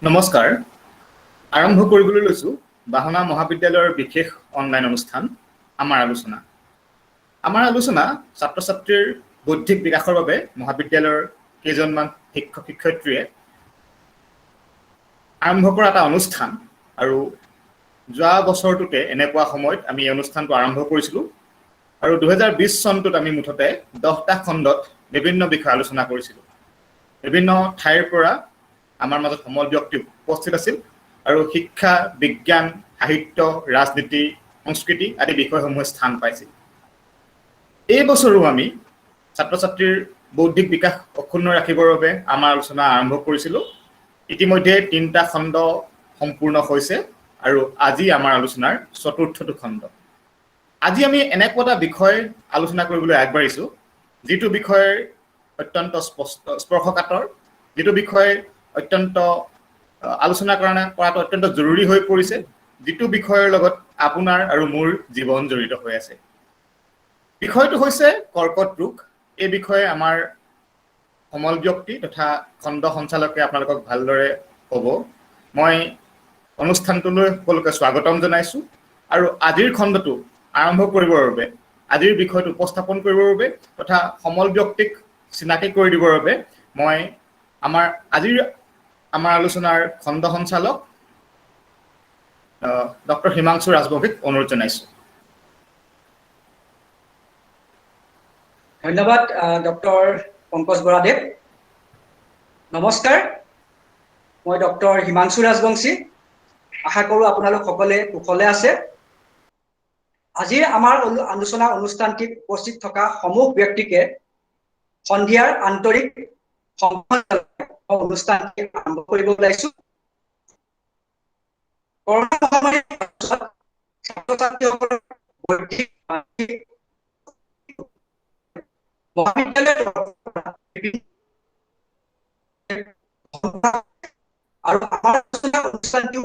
নমস্কাৰ। আৰম্ভ কৰিবলৈ লৈছো বাহনা মহাবিদ্যালয়ৰ বিশেষ অনলাইন অনুষ্ঠান আমাৰ আলোচনা। আমাৰ আলোচনা ছাত্ৰ ছাত্ৰীৰ বৌদ্ধিক বিকাশৰ বাবে মহাবিদ্যালয়ৰ কেইজনমান শিক্ষক শিক্ষয়িত্ৰীয়ে আৰম্ভ কৰা এটা অনুষ্ঠান আৰু যোৱা বছৰটোতে এনেকুৱা সময়ত আমি এই অনুষ্ঠানটো আৰম্ভ কৰিছিলোঁ আৰু 2020 চনটোত আমি মুঠতে 10টা খণ্ডত বিভিন্ন বিষয় আলোচনা কৰিছিলোঁ। বিভিন্ন ঠাইৰ পৰা আমাৰ মাজত সমল ব্যক্তি উপস্থিত আছিল আৰু শিক্ষা, বিজ্ঞান, সাহিত্য, ৰাজনীতি, সংস্কৃতি আদি বিষয়সমূহে স্থান পাইছিল। এই বছৰো আমি ছাত্ৰ ছাত্ৰীৰ বৌদ্ধিক বিকাশ অক্ষুণ্ণ ৰাখিবৰ বাবে আমাৰ আলোচনা আৰম্ভ কৰিছিলোঁ। ইতিমধ্যে 3টা খণ্ড সম্পূৰ্ণ হৈছে আৰু আজি আমাৰ আলোচনাৰ চতুৰ্থটো খণ্ড। আজি আমি এনেকুৱা এটা বিষয় আলোচনা কৰিবলৈ আগবাঢ়িছোঁ যিটো বিষয় অত্যন্ত স্পৰ্শকাতৰ, যিটো বিষয় অত্যন্ত আলোচনা কৰাটো অত্যন্ত জৰুৰী হৈ পৰিছে, যিটো বিষয়ৰ লগত আপোনাৰ আৰু মোৰ জীৱন জড়িত হৈ আছে। বিষয়টো হৈছে কৰ্কট ৰোগ। এই বিষয়ে আমাৰ সমল ব্যক্তি তথা খণ্ড সঞ্চালকে আপোনালোকক ভালদৰে ক'ব। মই অনুষ্ঠানটোলৈ সকলোকে স্বাগতম জনাইছোঁ আৰু আজিৰ খণ্ডটো আৰম্ভ কৰিবৰ বাবে, আজিৰ বিষয়টো উপস্থাপন কৰিবৰ বাবে তথা সমল ব্যক্তিক চিনাকি কৰি দিবৰ বাবে মই আমাৰ আলোচনাৰ খণ্ড সঞ্চালক ডক্টৰ হিমাংশু ৰাজবংশীক অনুৰোধ জনাইছোঁ। ধন্যবাদ ডক্টৰ পংকজ বৰাদেৱ। নমস্কাৰ, মই ডক্টৰ হিমাংশু ৰাজবংশী। আশা কৰোঁ আপোনালোক সকলে কুশলে আছে। আজিৰ আমাৰ আলোচনা অনুষ্ঠানটিত উপস্থিত থকা সমূহ ব্যক্তিকে সন্ধিয়াৰ আন্তৰিক অনুষ্ঠানটি আৰম্ভ কৰিব ওলাইছো। কৰোনা মহামাৰীৰ পাছত ছাত্ৰ-ছাত্ৰীসকলৰ বৌদ্ধিক আৰু আমাৰ আলোচনা অনুষ্ঠানটি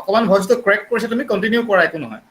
অকমান ভইচটো ক্ৰেক কৰিছে, তুমি কণ্টিনিউ কৰা, একো নহয়।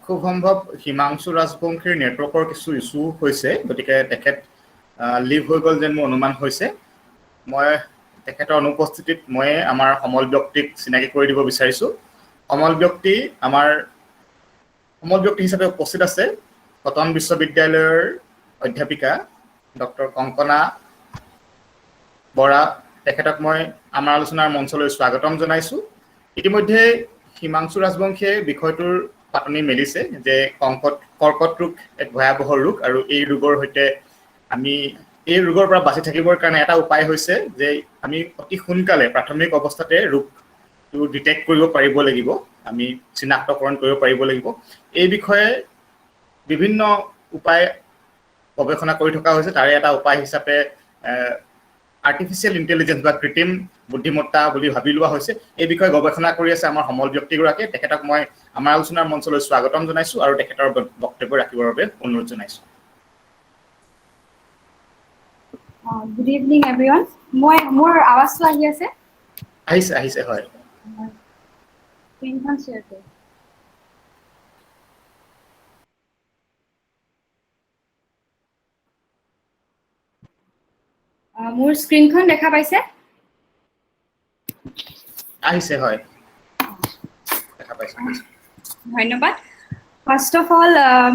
খুব সম্ভৱ হিমাংশু ৰাজবংশীৰ নেটৱৰ্কৰ কিছু ইছ্যু হৈছে, গতিকে তেখেত লিভ হৈ গ'ল যেন মোৰ অনুমান হৈছে। মই তেখেতৰ অনুপস্থিতিত মই আমাৰ সমল ব্যক্তিক চিনাকি কৰি দিব বিচাৰিছোঁ। সমল ব্যক্তি হিচাপে উপস্থিত আছে কটন বিশ্ববিদ্যালয়ৰ অধ্যাপিকা ডক্টৰ কংকনা বৰা। তেখেতক মই আমাৰ আলোচনাৰ মঞ্চলৈ স্বাগতম জনাইছোঁ। ইতিমধ্যে হিমাংশু ৰাজবংশীয়ে বিষয়টোৰ পাতনি মেলিছে যে কৰ্কট ৰোগ এক ভয়াৱহ ৰোগ, আৰু এই ৰোগৰ সৈতে আমি এই ৰোগৰ পৰা বাচি থাকিবৰ কাৰণে এটা উপায় হৈছে যে আমি অতি সোনকালে প্ৰাথমিক অৱস্থাতে ৰোগটো ডিটেক্ট কৰিব পাৰিব লাগিব, আমি চিনাক্তকৰণ কৰিব পাৰিব লাগিব। এই বিষয়ে বিভিন্ন উপায় গৱেষণা কৰি থকা হৈছে। তাৰে এটা উপায় হিচাপে আৰ্টিফিচিয়েল ইণ্টেলিজেন্স বা কৃত্ৰিম বুদ্ধিমত্তা বুলি ভাবি লোৱা হৈছে। এই বিষয়ে গৱেষণা কৰি আছে আমাৰ সমল ব্যক্তিগৰাকীয়ে। তেখেতক মই আমাৰ আলোচনাৰ মঞ্চলৈ স্বাগতম জনাইছোঁ আৰু তেখেতৰ বক্তব্য ৰাখিবৰ বাবে অনুৰোধ জনাইছোঁ। Good evening everyone. মোৰ আৱাজটো আহি আছে? আহিছে হয়। স্ক্ৰীনখন শ্বেয়াৰ কৰোঁ। মোৰ স্ক্ৰীনখন দেখা পাইছে? আহিছে হয়, দেখা পাইছোঁ। ধন্যবাদ। ফাৰ্ষ্ট অফ অল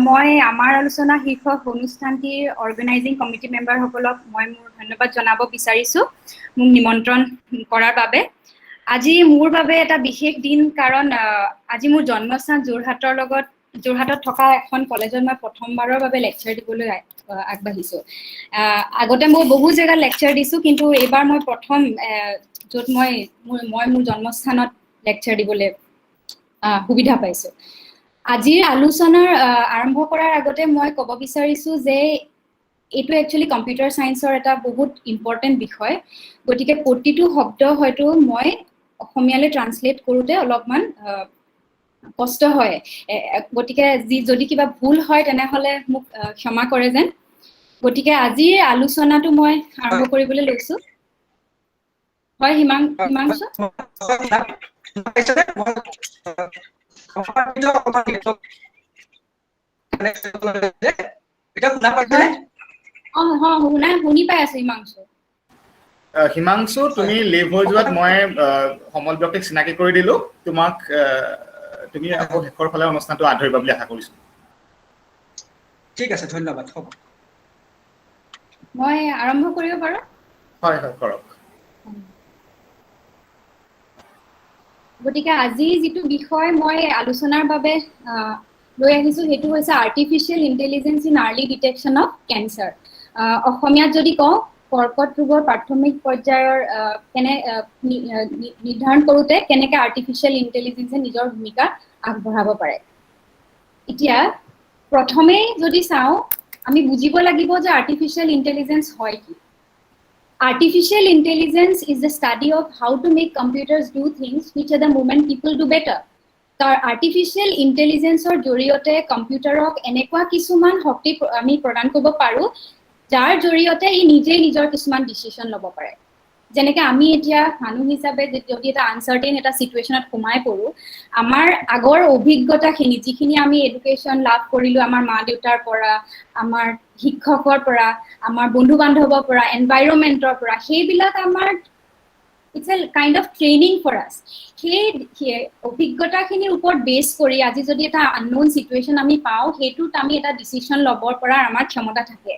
মই আমাৰ আলোচনা শীৰ্ষক অনুষ্ঠানটিৰ অৰ্গেনাইজিং কমিটি মেম্বাৰসকলক মই মোৰ ধন্যবাদ জনাব বিচাৰিছোঁ মোক নিমন্ত্ৰণ কৰাৰ বাবে। আজি মোৰ বাবে এটা বিশেষ দিন, কাৰণ আজি মোৰ জন্মস্থান যোৰহাটত থকা এখন কলেজত মই প্ৰথমবাৰৰ বাবে লেকচাৰ দিবলৈ আগবাঢ়িছোঁ। আগতে মই বহু জেগাত লেকচাৰ দিছোঁ, কিন্তু এইবাৰ মই প্ৰথম য'ত মই মোৰ জন্মস্থানত লেকচাৰ দিবলৈ সুবিধা পাইছোঁ। আজিৰ আলোচনাৰ আৰম্ভ কৰাৰ আগতে মই ক'ব বিচাৰিছোঁ যে এইটো একচুৱেলি কম্পিউটাৰ ছায়েন্সৰ এটা বহুত ইম্পৰ্টেণ্ট বিষয়, গতিকে প্ৰতিটো শব্দ হয়তো মই অসমীয়ালৈ ট্ৰান্সলেট কৰোঁতে অলপমান কষ্ট হয়, গতিকে যদি কিবা ভুল হয় তেনেহ'লে মোক ক্ষমা কৰে যেন। গতিকে আজিৰ আলোচনাটো মই আৰম্ভ কৰিবলৈ লৈছোঁ। হয় হিমাংশু? শুনি পাই আছো হিমাংশু। হিমাংশু, তুমি লিভ হৈ যোৱাত মই সমল ব্যক্তিক চিনাকি কৰি দিলোঁ। তুমি আকৌ শেষৰ ফালে অনুষ্ঠানটো আদৰিবা বুলি আশা কৰিছোঁ। ঠিক আছে, ধন্যবাদ। হ'ব, মই আৰম্ভ কৰিব পাৰোঁ? হয় কৰক। গতিকে আজি যিটো বিষয় মই আলোচনাৰ বাবে লৈ আহিছোঁ সেইটো হৈছে artificial intelligence in early detection of cancer. অসমীয়াত যদি কওঁ, কৰ্কট ৰোগৰ প্ৰাথমিক পৰ্যায়ৰ নিৰ্ধাৰণ কৰোঁতে কেনেকৈ আৰ্টিফিচিয়েল ইণ্টেলিজেন্সে নিজৰ ভূমিকা আগবঢ়াব পাৰে। এতিয়া প্ৰথমেই যদি চাওঁ, আমি বুজিব লাগিব যে আৰ্টিফিচিয়েল ইণ্টেলিজেন্স হয় কি। Artificial intelligence is the study of how to make computers do things which at the moment people do better. তাৰ আৰ্টিফিচিয়েল ইণ্টেলিজেন্সৰ জৰিয়তে কম্পিউটাৰক এনেকুৱা কিছুমান শক্তি আমি প্ৰদান কৰিব পাৰোঁ যাৰ জৰিয়তে ই নিজেই নিজৰ কিছুমান ডিচিশ্যন ল'ব পাৰে। যেনেকৈ আমি এতিয়া মানুহ হিচাপে যদি এটা আনচাৰ্টেইন এটা চিটুৱেশ্যনত সোমাই পৰোঁ, আমাৰ আগৰ অভিজ্ঞতাখিনি যিখিনি আমি এডুকেশ্যন লাভ কৰিলোঁ আমাৰ মা দেউতাৰ পৰা, আমাৰ শিক্ষকৰ পৰা, আমাৰ বন্ধু বান্ধৱৰ পৰা, এনভাইৰনমেণ্টৰ পৰা, সেইবিলাক আমাৰ it's a kind of training for us. সেই অভিজ্ঞতাখিনিৰ ওপৰত বেছ কৰি আজি যদি এটা আননোন চিটুৱেশ্যন আমি পাওঁ, সেইটোত আমি এটা ডিচিশ্যন ল'বৰ পৰা আমাৰ ক্ষমতা থাকে।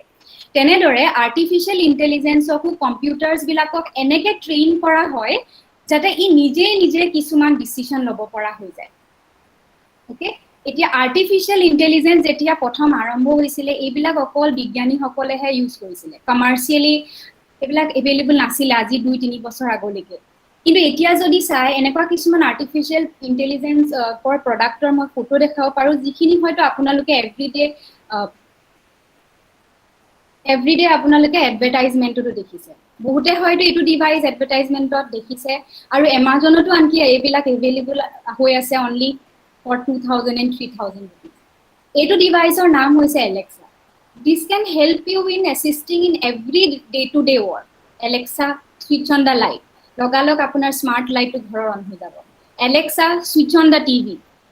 তেনেদৰে আৰ্টিফিচিয়েল ইণ্টেলিজেন্সকো কম্পিউটাৰ্ছবিলাকক এনেকৈ ট্ৰেইন কৰা হয় যাতে ই নিজে কিছুমান ডিচিশ্যন ল'ব পৰা হৈ যায়। অ'কে, এতিয়া আৰ্টিফিচিয়েল ইণ্টেলিজেন্স যেতিয়া প্ৰথম আৰম্ভ হৈছিলে, এইবিলাক অকল বিজ্ঞানীসকলেহে ইউজ কৰিছিলে। কমাৰ্চিয়েলি এইবিলাক এভেইলেবল নাছিলে আজি 2-3 বছৰ আগলৈকে। কিন্তু এতিয়া যদি চাই, এনেকুৱা কিছুমান আৰ্টিফিচিয়েল ইণ্টেলিজেন্স প্ৰডাক্টৰ মই ফটো দেখাব পাৰোঁ, যিখিনি হয়তো আপোনালোকে এভৰিডে আপোনালোকে এডভাৰটাইজমেণ্টতো দেখিছে। বহুতে হয়তো এইটো ডিভাইচ এডভাৰটাইজমেণ্টত দেখিছে, আৰু এমাজনতো আনকি এইবিলাক এভেইলেবল হৈ আছে অনলি for 2,000 and 3,000 rupees. এইটো ডিভাইচৰ নাম হৈছে Alexa. This can help you in assisting in every day-to-day work. Alexa, switch on the light. লগালগ আপোনাৰ স্মাৰ্ট লাইটটো ঘৰৰ অন হৈ যাব। Alexa, switch on the TV.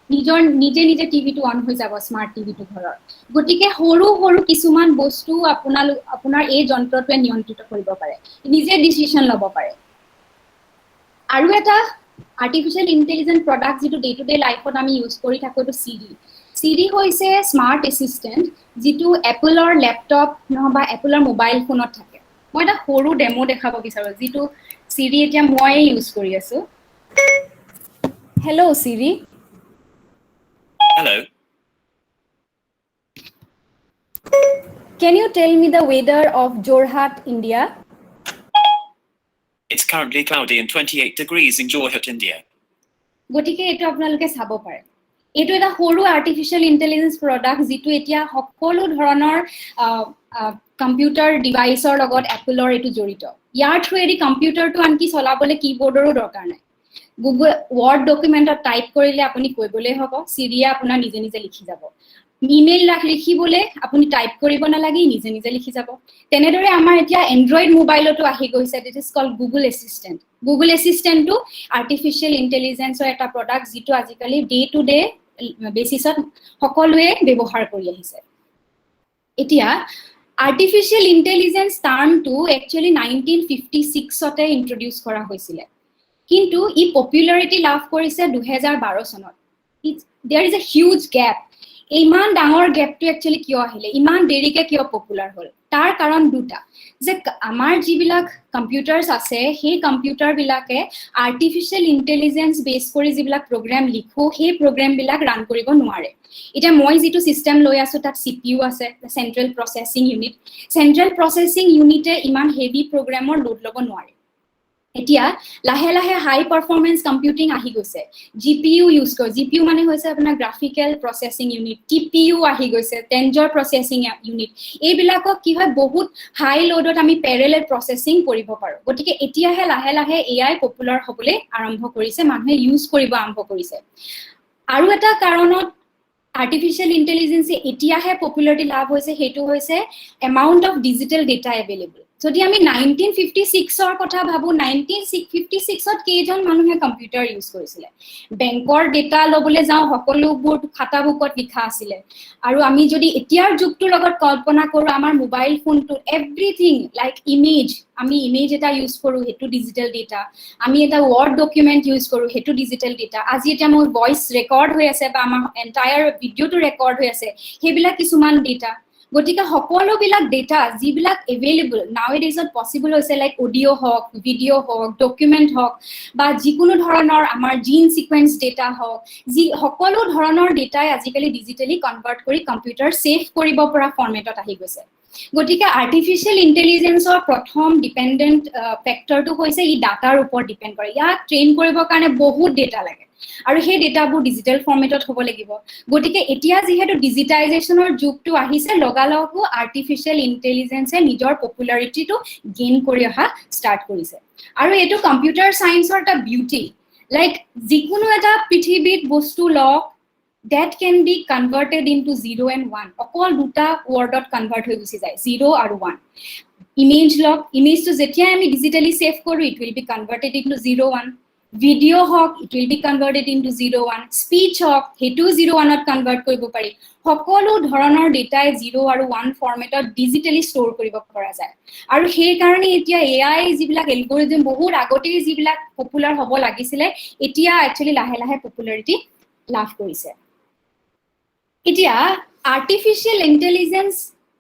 নিজে নিজে টিভিটো অন হৈ যাব স্মাৰ্ট টিভিটো ঘৰৰ গতিকে সৰু কিছুমান বস্তু আপোনাৰ এই যন্ত্ৰটোৱে নিয়ন্ত্ৰিত কৰিব পাৰে নিজে ডিসিশন ল'ব পাৰে আৰু এটা আৰ্টিফিশিয়াল ইন্টেলিজেন্স প্ৰডাক্ট যেটো ডে টু ডে লাইফত আমি ইউজ কৰি থাকো তো সিৰি হৈছে স্মাৰ্ট এসিস্টেন্ট যেটো এপলৰ ল্যাপটপ নহবা এপলৰ মোবাইল ফোনত থাকে মই এটা সৰু ডেমো দেখাব বিচাৰো যেটো সিৰি এতিয়া মই ইউজ কৰি আছো hello' Siri Hello. Can you tell me the weather of Jorhat, India? It's currently cloudy and 28 degrees in Jorhat, India. গটিকে এটো আপোনালোকে চাব পাৰে এটো এটা সৰু আৰ্টিফিশিয়াল ইন্টেলিজেন্স প্ৰডাক্ট যেটো এতিয়া সকলো ধৰণৰ কম্পিউটাৰ ডিভাইসৰ লগত এপলৰ এটো জড়িত ইয়াৰ থ্ৰুৱেদি কম্পিউটাৰটো আনকি চলাবলৈ কিবোৰ্ডৰো দৰকাৰ নাই গুগল ওয়াৰ্ড ডকুমেন্টত টাইপ কৰিলে আপুনি কৈবলে হ'ব সিৰিয়া আপোনাৰ নিজে নিজে লিখি যাব ইমেইল লিখিবলে আপুনি টাইপ কৰিব নালাগে নিজে নিজে লিখি যাব তেনেদৰে আমাৰ এতিয়া এন্ড্ৰইড মোবাইলতো আহি গৈছে দিস ইজ কল্ড গুগল এসিস্টেন্টটো আৰ্টিফিশিয়াল ইন্টেলিজেন্সৰ এটা প্ৰডাক্ট যেটো আজিকালি ডে টু ডে বেসিছত সকলোৱে ব্যৱহাৰ কৰি আহিছে এতিয়া আৰ্টিফিশিয়াল ইন্টেলিজেন্স টাৰ্মটো একচুয়ালি 1956 তে ইন্ট্ৰোডিউস কৰা হৈছিল কিন্তু ই পপুলাৰিটি লাভ কৰিছে 2012 চনত there is a huge gap ইমান ডাঙৰ গ্যাপটো একচুয়ালি কিয় আহিলে ইমান দেৰিকে কিয় পপুলাৰ হ'ল তাৰ কাৰণ দুটা যে আমাৰ যিবিলাক কম্পিউটাৰছ আছে সেই কম্পিউটাৰ বিলাকে আৰ্টিফিশিয়াল ইন্টেলিজেন্স বেস কৰি যিবিলাক প্ৰগ্ৰাম লিখো সেই প্ৰগ্ৰাম বিলাক ৰান কৰিব নোৱাৰে এটা মই যেটো সিস্টেম লৈ আছো তাত সিপিইউ আছে সেন্ট্ৰাল প্ৰসেসিং ইউনিটে ইমান হেভি প্ৰগ্ৰামৰ লোড ল'ব নোৱাৰে এতিয়া লাহে লাহে হাই পাৰফৰম্যান্স কম্পিউটিং আহি গৈছে জিপিইউ ইউজ কৰে জিপিইউ মানে হৈছে আপোনাৰ গ্ৰাফিক্যাল প্ৰসেসিং ইউনিট টিপিইউ আহি গৈছে টেনজৰ প্ৰসেসিং ইউনিট এইবিলাকক কি হয় বহুত হাই লোডত আমি প্যাৰেলেল প্ৰসেসিং কৰিব পাৰো গতিকে এতিয়াহে লাহে লাহে এআই পপুলাৰ হ'বলৈ আৰম্ভ কৰিছে মানুহে ইউজ কৰিব আৰম্ভ কৰিছে আৰু এটা কাৰণত আৰ্টিফিশিয়াল ইন্টেলিজেন্স এতিয়াহে পপুলাৰিটি লাভ হৈছে হেতু হৈছে amount of digital data available যদি আমি 1956 ৰ কথা ভাবো 1956 ত কেইজন মানুহে কম্পিউটাৰ ইউজ কৰিছিল বেংকৰ ডেটা লবলৈ যাও সকলোবোৰ খাতা বুকত লিখা আছিল আৰু আমি যদি এতিয়াৰ যুগটোৰ লগত কল্পনা কৰো আমাৰ মোবাইল ফোনটো এভৰিথিং লাইক ইমেজ আমি ইমেজ এটা ইউজ কৰো হেতু ডিজিটাল ডেটা আমি এটা ওয়াৰ্ড ডকুমেন্ট ইউজ কৰো হেতু ডিজিটাল ডেটা আজি এটা মোৰ ভয়েস ৰেকৰ্ড হৈ আছে বা আমাৰ এন্টায়াৰ ভিডিওটো ৰেকৰ্ড হৈ আছে হেবিলাক কিছুমান ডেটা গটিকা সকলো বিলাক ডেটা যিবিলাক এভেইলেবল নাওএডেজত পসিবল হৈছে লাইক অডিও হক ভিডিও হক ডকুমেন্ট হক বা যিকোনো ধৰণৰ আমাৰ জিন সিকোয়েন্স ডেটা হক যি সকলো ধৰণৰ ডেটাই আজিকালি ডিজিটালি কনভাৰ্ট কৰি কম্পিউটাৰ সেভ কৰিব পৰা ফৰমেটত আহি গৈছে গটিকা আৰ্টিফিশিয়াল ইন্টেলিজেন্সৰ প্ৰথম ডিপেন্ডেন্ট ফেক্টৰটো হৈছে ই ডাটাৰ ওপৰত ডিপেন্ড কৰে ইয়াক ট্ৰেইন কৰিবৰ কাৰণে বহুত ডেটা লাগে আৰু সেই ডেটাবোৰ ডিজিটাল ফৰমেটত হ'ব লাগিব গটিকে এতিয়া যেহেতু ডিজিটাইজেশনৰ যুগটো আহিছে লগালগো আৰ্টিফিশিয়াল ইন্টেলিজেন্সে নিজৰ পপুলাৰিটিটো গেইন কৰি অহা ষ্টাৰ্ট কৰিছে আৰু এটো কম্পিউটাৰ সায়েন্সৰ এটা বিউটি লাইক যিকোনো এটা পৃথিৱীত বস্তু লওক that can be converted into 0 and 1 অকল দুটা ওয়ার্ডত কনভার্ট হৈ গুছি যায় 0 আৰু 1 ইমেজ লক ইমেজটো যেতিয়া আমি ডিজিটালি সেভ কৰো it will be converted into 0 1 video হক it will be converted into 0 1 speech হক হেতু 0 1ত কনভার্ট কৰিব পাৰি সকলো ধৰণৰ ডেটাই 0 আৰু 1 ফৰমেটত ডিজিটালি ষ্টৰ কৰিব পৰা যায় আৰু সেই কাৰণে এতিয়া এআই যিবিলাক এলগৰিদম বহুত আগতে যিবিলাক পপুলাৰ হ'ব লাগিছিল এতিয়া একচুয়ালি লাহে লাহে পপুলাৰিটি লাভ কৰিছে এতিয়া আৰ্টিফিশিয়াল ইন্টেলিজেন্স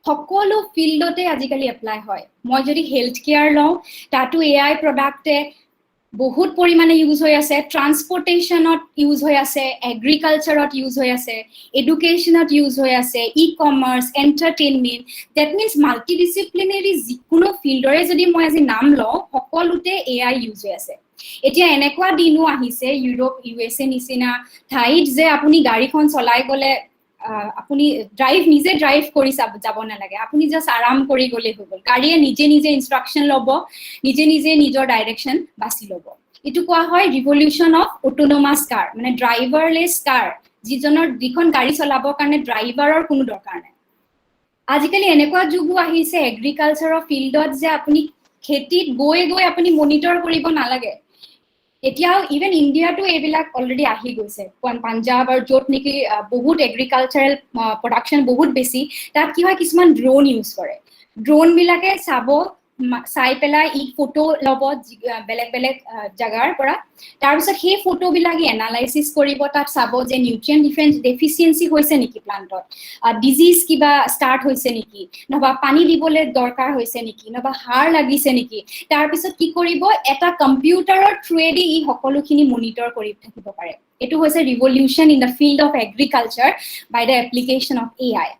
সকলো ফিল্ডতে আজিকালি এপ্লাই হয় মই যদি হেলথ কেয়াৰ লওঁ তাতো এআই প্ৰডাক্টে বহুত পৰিমাণে ইউজ হৈ আছে ট্ৰান্সপোৰ্টেশনত ইউজ হৈ আছে এগ্ৰিকালচাৰত ইউজ হৈ আছে এডুকেশনত ইউজ হৈ আছে ই-কমাৰ্স এন্টাৰটেইনমেন্ট দ্যাট মিন্স মাল্টিডিসিপ্লিনাৰী যিকোনো ফিল্ডৰে যদি মই আজি নাম লওঁ সকলোতে এআই ইউজ হৈ আছে এতিয়া এনেকুৱা দিনো আহিছে ইউৰোপ ইউএসএ নিচিনা ঠাইত যে আপুনি গাড়ীখন চলাই গলে আপুনি নিজে ড্ৰাইভ কৰি যাব নালাগে আপুনি জাস্ট আৰাম কৰি গলে হৈ গল গাড়ীয়ে নিজে ইনস্ট্ৰাকশন লব নিজে নিজৰ ডাইৰেকশন বাছি লব এটো কোৱা হয় ৰিভলিউশন অফ অটোনমাস কাৰ মানে ড্ৰাইভাৰলেস কাৰ যিখন গাড়ী চলাবৰ কাৰণে ড্ৰাইভাৰৰ কোনো দৰকাৰ নাই আজিকালি এনেকুৱা যুগো আহিছে এগ্ৰিকালচাৰৰ ফিল্ডত যে আপুনি খেতিত গৈ আপুনি মনিটৰ কৰিব নালাগে এতিয়াও ইভেন ইণ্ডিয়াটো এইবিলাক অলৰেডি আহি গৈছে পাঞ্জাব আৰু য'ত নেকি বহুত এগ্ৰিকালচাৰেল প্ৰডাকশ্যন বহুত বেছি তাত কি হয় কিছুমান ড্ৰোন ইউজ কৰে ড্ৰোনবিলাকে চাই পেলাই ই ফটো ল'ব বেলেগ বেলেগ জাগাৰ পৰা তাৰপিছত সেই ফটোবিলাক এনালাইচিছ কৰিব তাত চাব যে নিউট্ৰিয়েণ্ট ডেফিচিয়েঞ্চি হৈছে নেকি প্লাণ্টত ডিজিজ কিবা ষ্টাৰ্ট হৈছে নেকি নহবা পানী দিবলৈ দৰকাৰ হৈছে নেকি নহবা সাৰ লাগিছে নেকি তাৰপিছত কি কৰিব এটা কম্পিউটাৰৰ থ্ৰুৱেদি ই সকলোখিনি মনিটৰ কৰি থাকিব পাৰে এইটো হৈছে revolution in the field of agriculture by the application of AI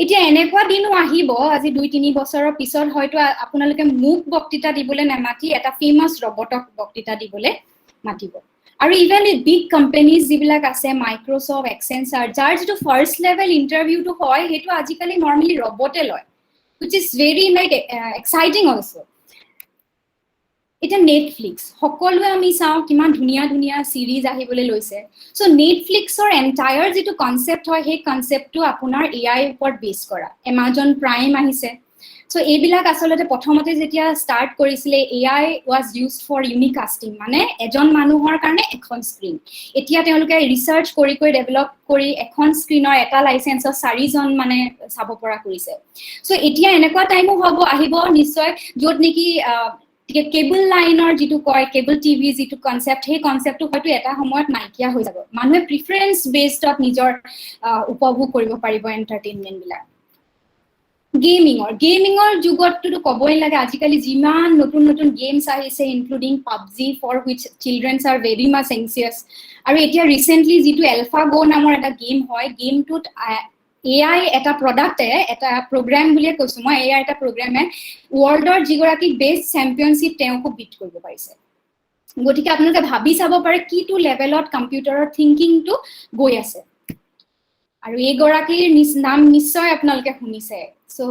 এতিয়া এনেকুৱা দিনো আহিব আজি 2-3 বছৰৰ পিছত হয়তো আপোনালোকে মোক বক্তৃতা দিবলৈ নামাতি এটা ফেমাছ ৰবটক বক্তৃতা দিবলৈ মাতিব আৰু ইভেন বিগ কোম্পানিজ যিবিলাক আছে মাইক্ৰ'ছফ্ট এক্সেঞ্চাৰ যাৰ যিটো ফাৰ্ষ্ট লেভেল ইণ্টাৰভিউটো হয় সেইটো আজিকালি নৰ্মেলি ৰবটে লয় which is very exciting also এটা নেটফ্লিক্স সকলোৱে আমি চাওঁ কিমান ধুনীয়া ধুনীয়া সিৰিজ আহিবলৈ লৈছে সো নেটফ্লিক্সৰ এন্টায়াৰ যেটো কনসেপ্ট হয় সেই কনসেপ্টটো আপোনাৰ AI ওপৰত বেস কৰা Amazon Prime আহিছে সো এইবিলাক আসলতে প্ৰথমতে যেতিয়া স্টাৰ্ট কৰিছিলে AI was used for unicasting মানে এজন মানুহৰ কাৰণে এখন স্ক্ৰিন এতিয়া তেওঁলোকে ৰিসাৰ্চ কৰি ডেভেলপ কৰি এখন স্ক্ৰিনৰ এটা লাইসেন্সৰ 4 জন মানে চাব পৰা কৰিছে সো এতিয়া এনেকুৱা টাইমো হ'ব আহিব নিশ্চয় য'ত নেকি কেবল লাইনৰ যেটো কয় কেবল টিভি যেটো কনসেপ্ট সেই কনসেপ্টটো হয়তো এটা সময়ত নাইকিয়া হৈ যাব মানুহে প্ৰিফাৰেন্স বেসডত নিজৰ উপভোগ কৰিব পাৰিব এন্টাৰটেইনমেন্ট বিলাক গেমিঙৰ যুগতটো কবই লাগে আজিকালি যিমান নতুন নতুন গেমছ আহিছে including PUBG for which children are very much anxious আৰু এতিয়া ৰিসেন্টলি যেটো AlphaGo নামৰ এটা গেম হয় গেমটোত AI এটা প্ৰডাক্টে এটা প্ৰগ্ৰাম বুলি কৈছো মই AI এটা প্ৰগ্ৰামে ওয়াৰ্ল্ডৰ যিগৰাকী বেস্ট চেম্পিয়নশিপ তেওঁকো বিট কৰিব পাৰিছে গতিকে আপোনালোকে ভাবি চাব পাৰে কিটো লেভেলত কম্পিউটাৰৰ থিংকিংটো গৈ আছে আৰু এইগৰাকীৰ নাম নিশ্চয় আপোনালোকে শুনিছে so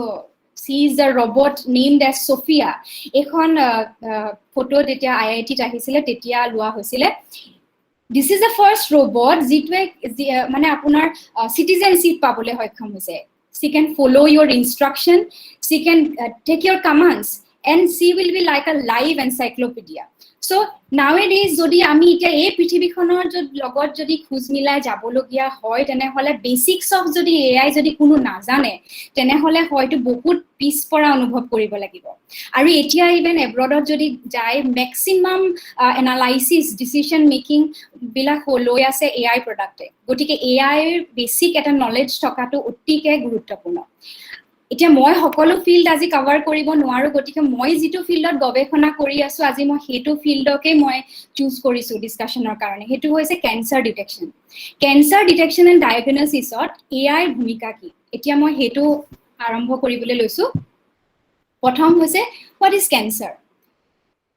she is a robot named as Sophia এখন ফটো তেতিয়া IIT ত আহিছিলে তেতিয়া লোৱা হৈছিলে This is the first robot যেটোৱে মানে আপোনাৰ citizenship পাবলৈ সক্ষম হৈছে she can follow your instruction she can take your commands and she will be like a live encyclopedia so nowadays যদি আমি এতিয়া এই পৃথিৱীখনৰ লগত যদি খুজ মিলাই যাবলগীয়া হয় তেনেহলে বেসিক্স অফ যদি AI যদি কোনো নাজানে তেনেহলে হয়তো বহুত পিছপৰা অনুভৱ কৰিব লাগিব আৰু এতিয়া ইভেন এব্ৰডত যদি যায় ম্যাক্সিমাম এনালাইসিস ডিসিশন মেকিং বিলাক লৈ আছে AI প্ৰডাক্টে গতিকে AI ৰ বেসিক এটা নলেজ থকাটো অতিকে গুৰুত্বপূৰ্ণ এতিয়া মই সকলো ফিল্ড আজি কভাৰ কৰিব নোৱাৰো গতিকে মই যেটো ফিল্ডত গৱেষণা কৰি আছো আজি মই হেতু ফিল্ডকে মই চুজ কৰিছো ডিসকাশনৰ কাৰণে হেতু হৈছে ক্যান্সাৰ ডিটেকশন এণ্ড ডায়াগনচিছত AI ভূমিকা কি এতিয়া মই হেতু আৰম্ভ কৰিবলৈ লৈছো প্ৰথম হৈছে what is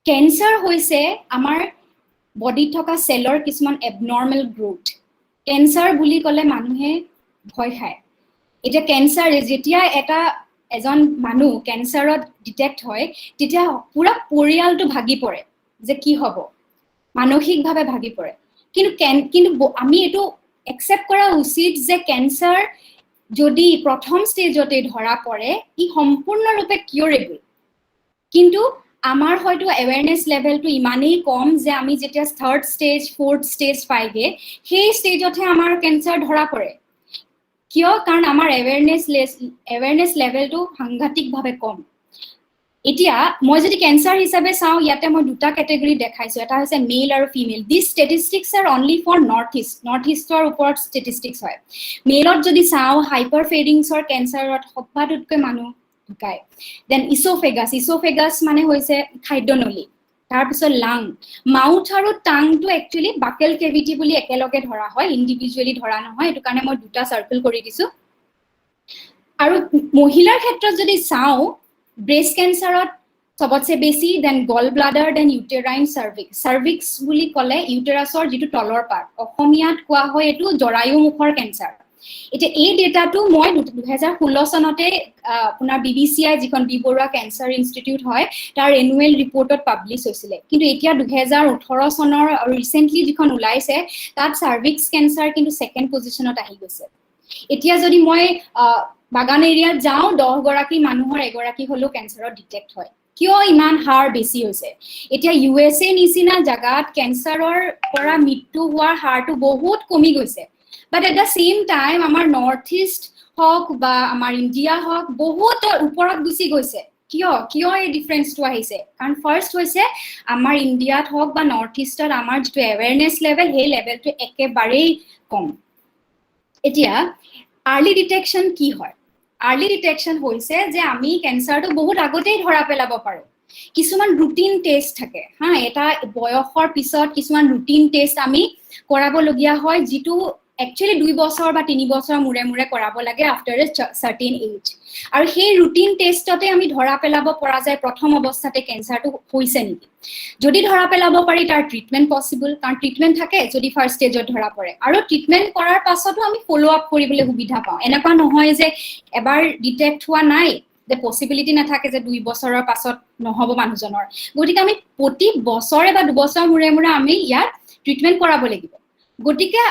ক্যান্সাৰ হৈছে আমাৰ বডিত থকা সেলৰ কিছুমান এবনৰ্মেল গ্ৰোথ ক্যান্সাৰ বুলি ক'লে মানুহে ভয় খায় এটা ক্যান্সাৰ যেতিয়া এজন মানুহ ক্যান্সাৰত ডিটেক্ট হয় তেতিয়া পুৰা পৰিয়ালটো ভাগি পৰে যে কি হ'ব মানসিকভাৱে ভাগি পৰে কিন্তু আমি এটো একচেপ্ট কৰা উচিত যে ক্যান্সাৰ যদি প্ৰথম ষ্টেজতে ধৰা পৰে ই সম্পূৰ্ণৰূপে কিউৰেবল কিন্তু আমাৰ হয়তো অ্যাৱাৰনেস লেভেলটো ইমানেই কম যে আমি যেতিয়া থাৰ্ড ষ্টেজ ফোৰ্থ ষ্টেজ পাইগে সেই ষ্টেজতে আমাৰ ক্যান্সাৰ ধৰা পৰে কিয় কাৰণ আমাৰ অ্যাৱাৰনেস লেভেলটো সাংঘাতিকভাৱে কম এতিয়া মই যদি ক্যান্সাৰ হিচাপে চাও ইয়াতে মই দুটা ক্যাটাগৰী দেখাইছো এটা হৈছে মেল আৰু female this statistics are only for north ইষ্টৰ ওপৰত স্ট্যাটিস্টিক্স হয় মেলত যদি চাও হাইপাৰফেৰিংছৰ ক্যান্সাৰত সবাতোতকৈ মানুহ ঢুকায় দেন ইসোফেগাছ মানে হৈছে খাদ্যনলী তাৰপিছত লাং মাউথ আৰু টাংটো একচুয়ালি বাকেল কেভিটি বুলি একেলগে ধৰা হয় ইন্ডিভিজুয়ালি ধৰা নহয় এটো কাৰণে মই দুটা সাৰ্কেল কৰি দিছো আৰু মহিলাৰ ক্ষেত্ৰত যদি চাও ব্ৰেষ্ট ক্যান্সাৰত সবতছে বেছি দেন গল ব্লাডাৰ দেন ইউটেৰাইন সাৰ্ভিক্স বুলি ক'লে ইউটেৰাছৰ যেটো তলৰ পাৰ্ট অসমীয়াত কোৱা হয় এটো জৰায়ু মুখৰ ক্যান্সাৰ এটা এই ডেটাটো মই 2016 চনতে আপোনাৰ BBCI যিখন বিবৰুৱা ক্যান্সাৰ ইনষ্টিটিউট হয় তাৰ এনুৱেল ৰিপৰ্টত পাবলিশ হৈছিল কিন্তু এতিয়া 2018 চনৰ আৰু ৰিসেন্টলি যিখন ওলাইছে তাত সাৰ্ভিক্স ক্যান্সাৰ কিন্তু সেকেন্ড পজিশনত আহি গৈছে এতিয়া যদি মই বাগান এৰিয়াত যাও 10 গৰাকী মানুহৰ এগৰাকী হলো ক্যান্সাৰত ডিটেক্ট হয় কিয় ইমান হাৰ বেছি হৈছে এতিয়া USA নিচিনা জাগাত কেন্সাৰৰ পৰা মৃত্যু হোৱাৰ হাৰটো বহুত কমি গৈছে but at da same time আমাৰ নৰ্থ ইষ্ট হক বা আমাৰ ইণ্ডিয়া হক বহুত ওপৰত গুচি গৈছে কিয় এই ডিফাৰেন্সটো আহিছে কাৰণ ফাৰ্স্ট হৈছে আমাৰ ইণ্ডিয়াত হক বা নৰ্থ ইষ্টত আমাৰ যেটো এৱেৰনেছ লেভেল সেই লেভেলটো একেবাৰেই কম এতিয়া আৰ্লি ডিটেকশন কি হয় আৰ্লি ডিটেকশন হৈছে যে আমি কেন্সাৰটো বহুত আগতেই ধৰা পেলাব পাৰো কিছুমান ৰুটিন টেষ্ট থাকে হা এটা বয়সৰ পিছত কিছুমান ৰুটিন টেষ্ট আমি কৰাব লগিয়া হয় যেটো একচুয়ালি 2 বছৰ বা 3 বছৰ মুৰে মুৰে কৰাব লাগে আফটাৰ এ সাৰ্টেন এজ আৰু সেই ৰুটিন টেষ্টতে আমি ধৰা পেলাব পৰা যায় প্ৰথম অৱস্থাতে কেন্সাৰটো হৈছে নেকি যদি ধৰা পেলাব পাৰি তাৰ ট্ৰিটমেন্ট পসিবল কাৰণ ট্ৰিটমেন্ট থাকে যদি ফাৰ্স্ট ষ্টেজত ধৰা পৰে আৰু ট্ৰিটমেন্ট কৰাৰ পাছতো আমি ফলো আপ কৰিবলৈ সুবিধা পাওঁ এনেকুৱা নহয় যে এবাৰ ডিটেক্ট হোৱা নাই যে পসিবিলিটি নাথাকে যে 2 বছৰৰ পাছত নহব মানুহজনৰ গতিকে আমি প্ৰতি বছৰে বা 2 বছৰ মুৰে মুৰে আমি ইয়াত ট্ৰিটমেন্ট কৰাব লাগিব গতিকে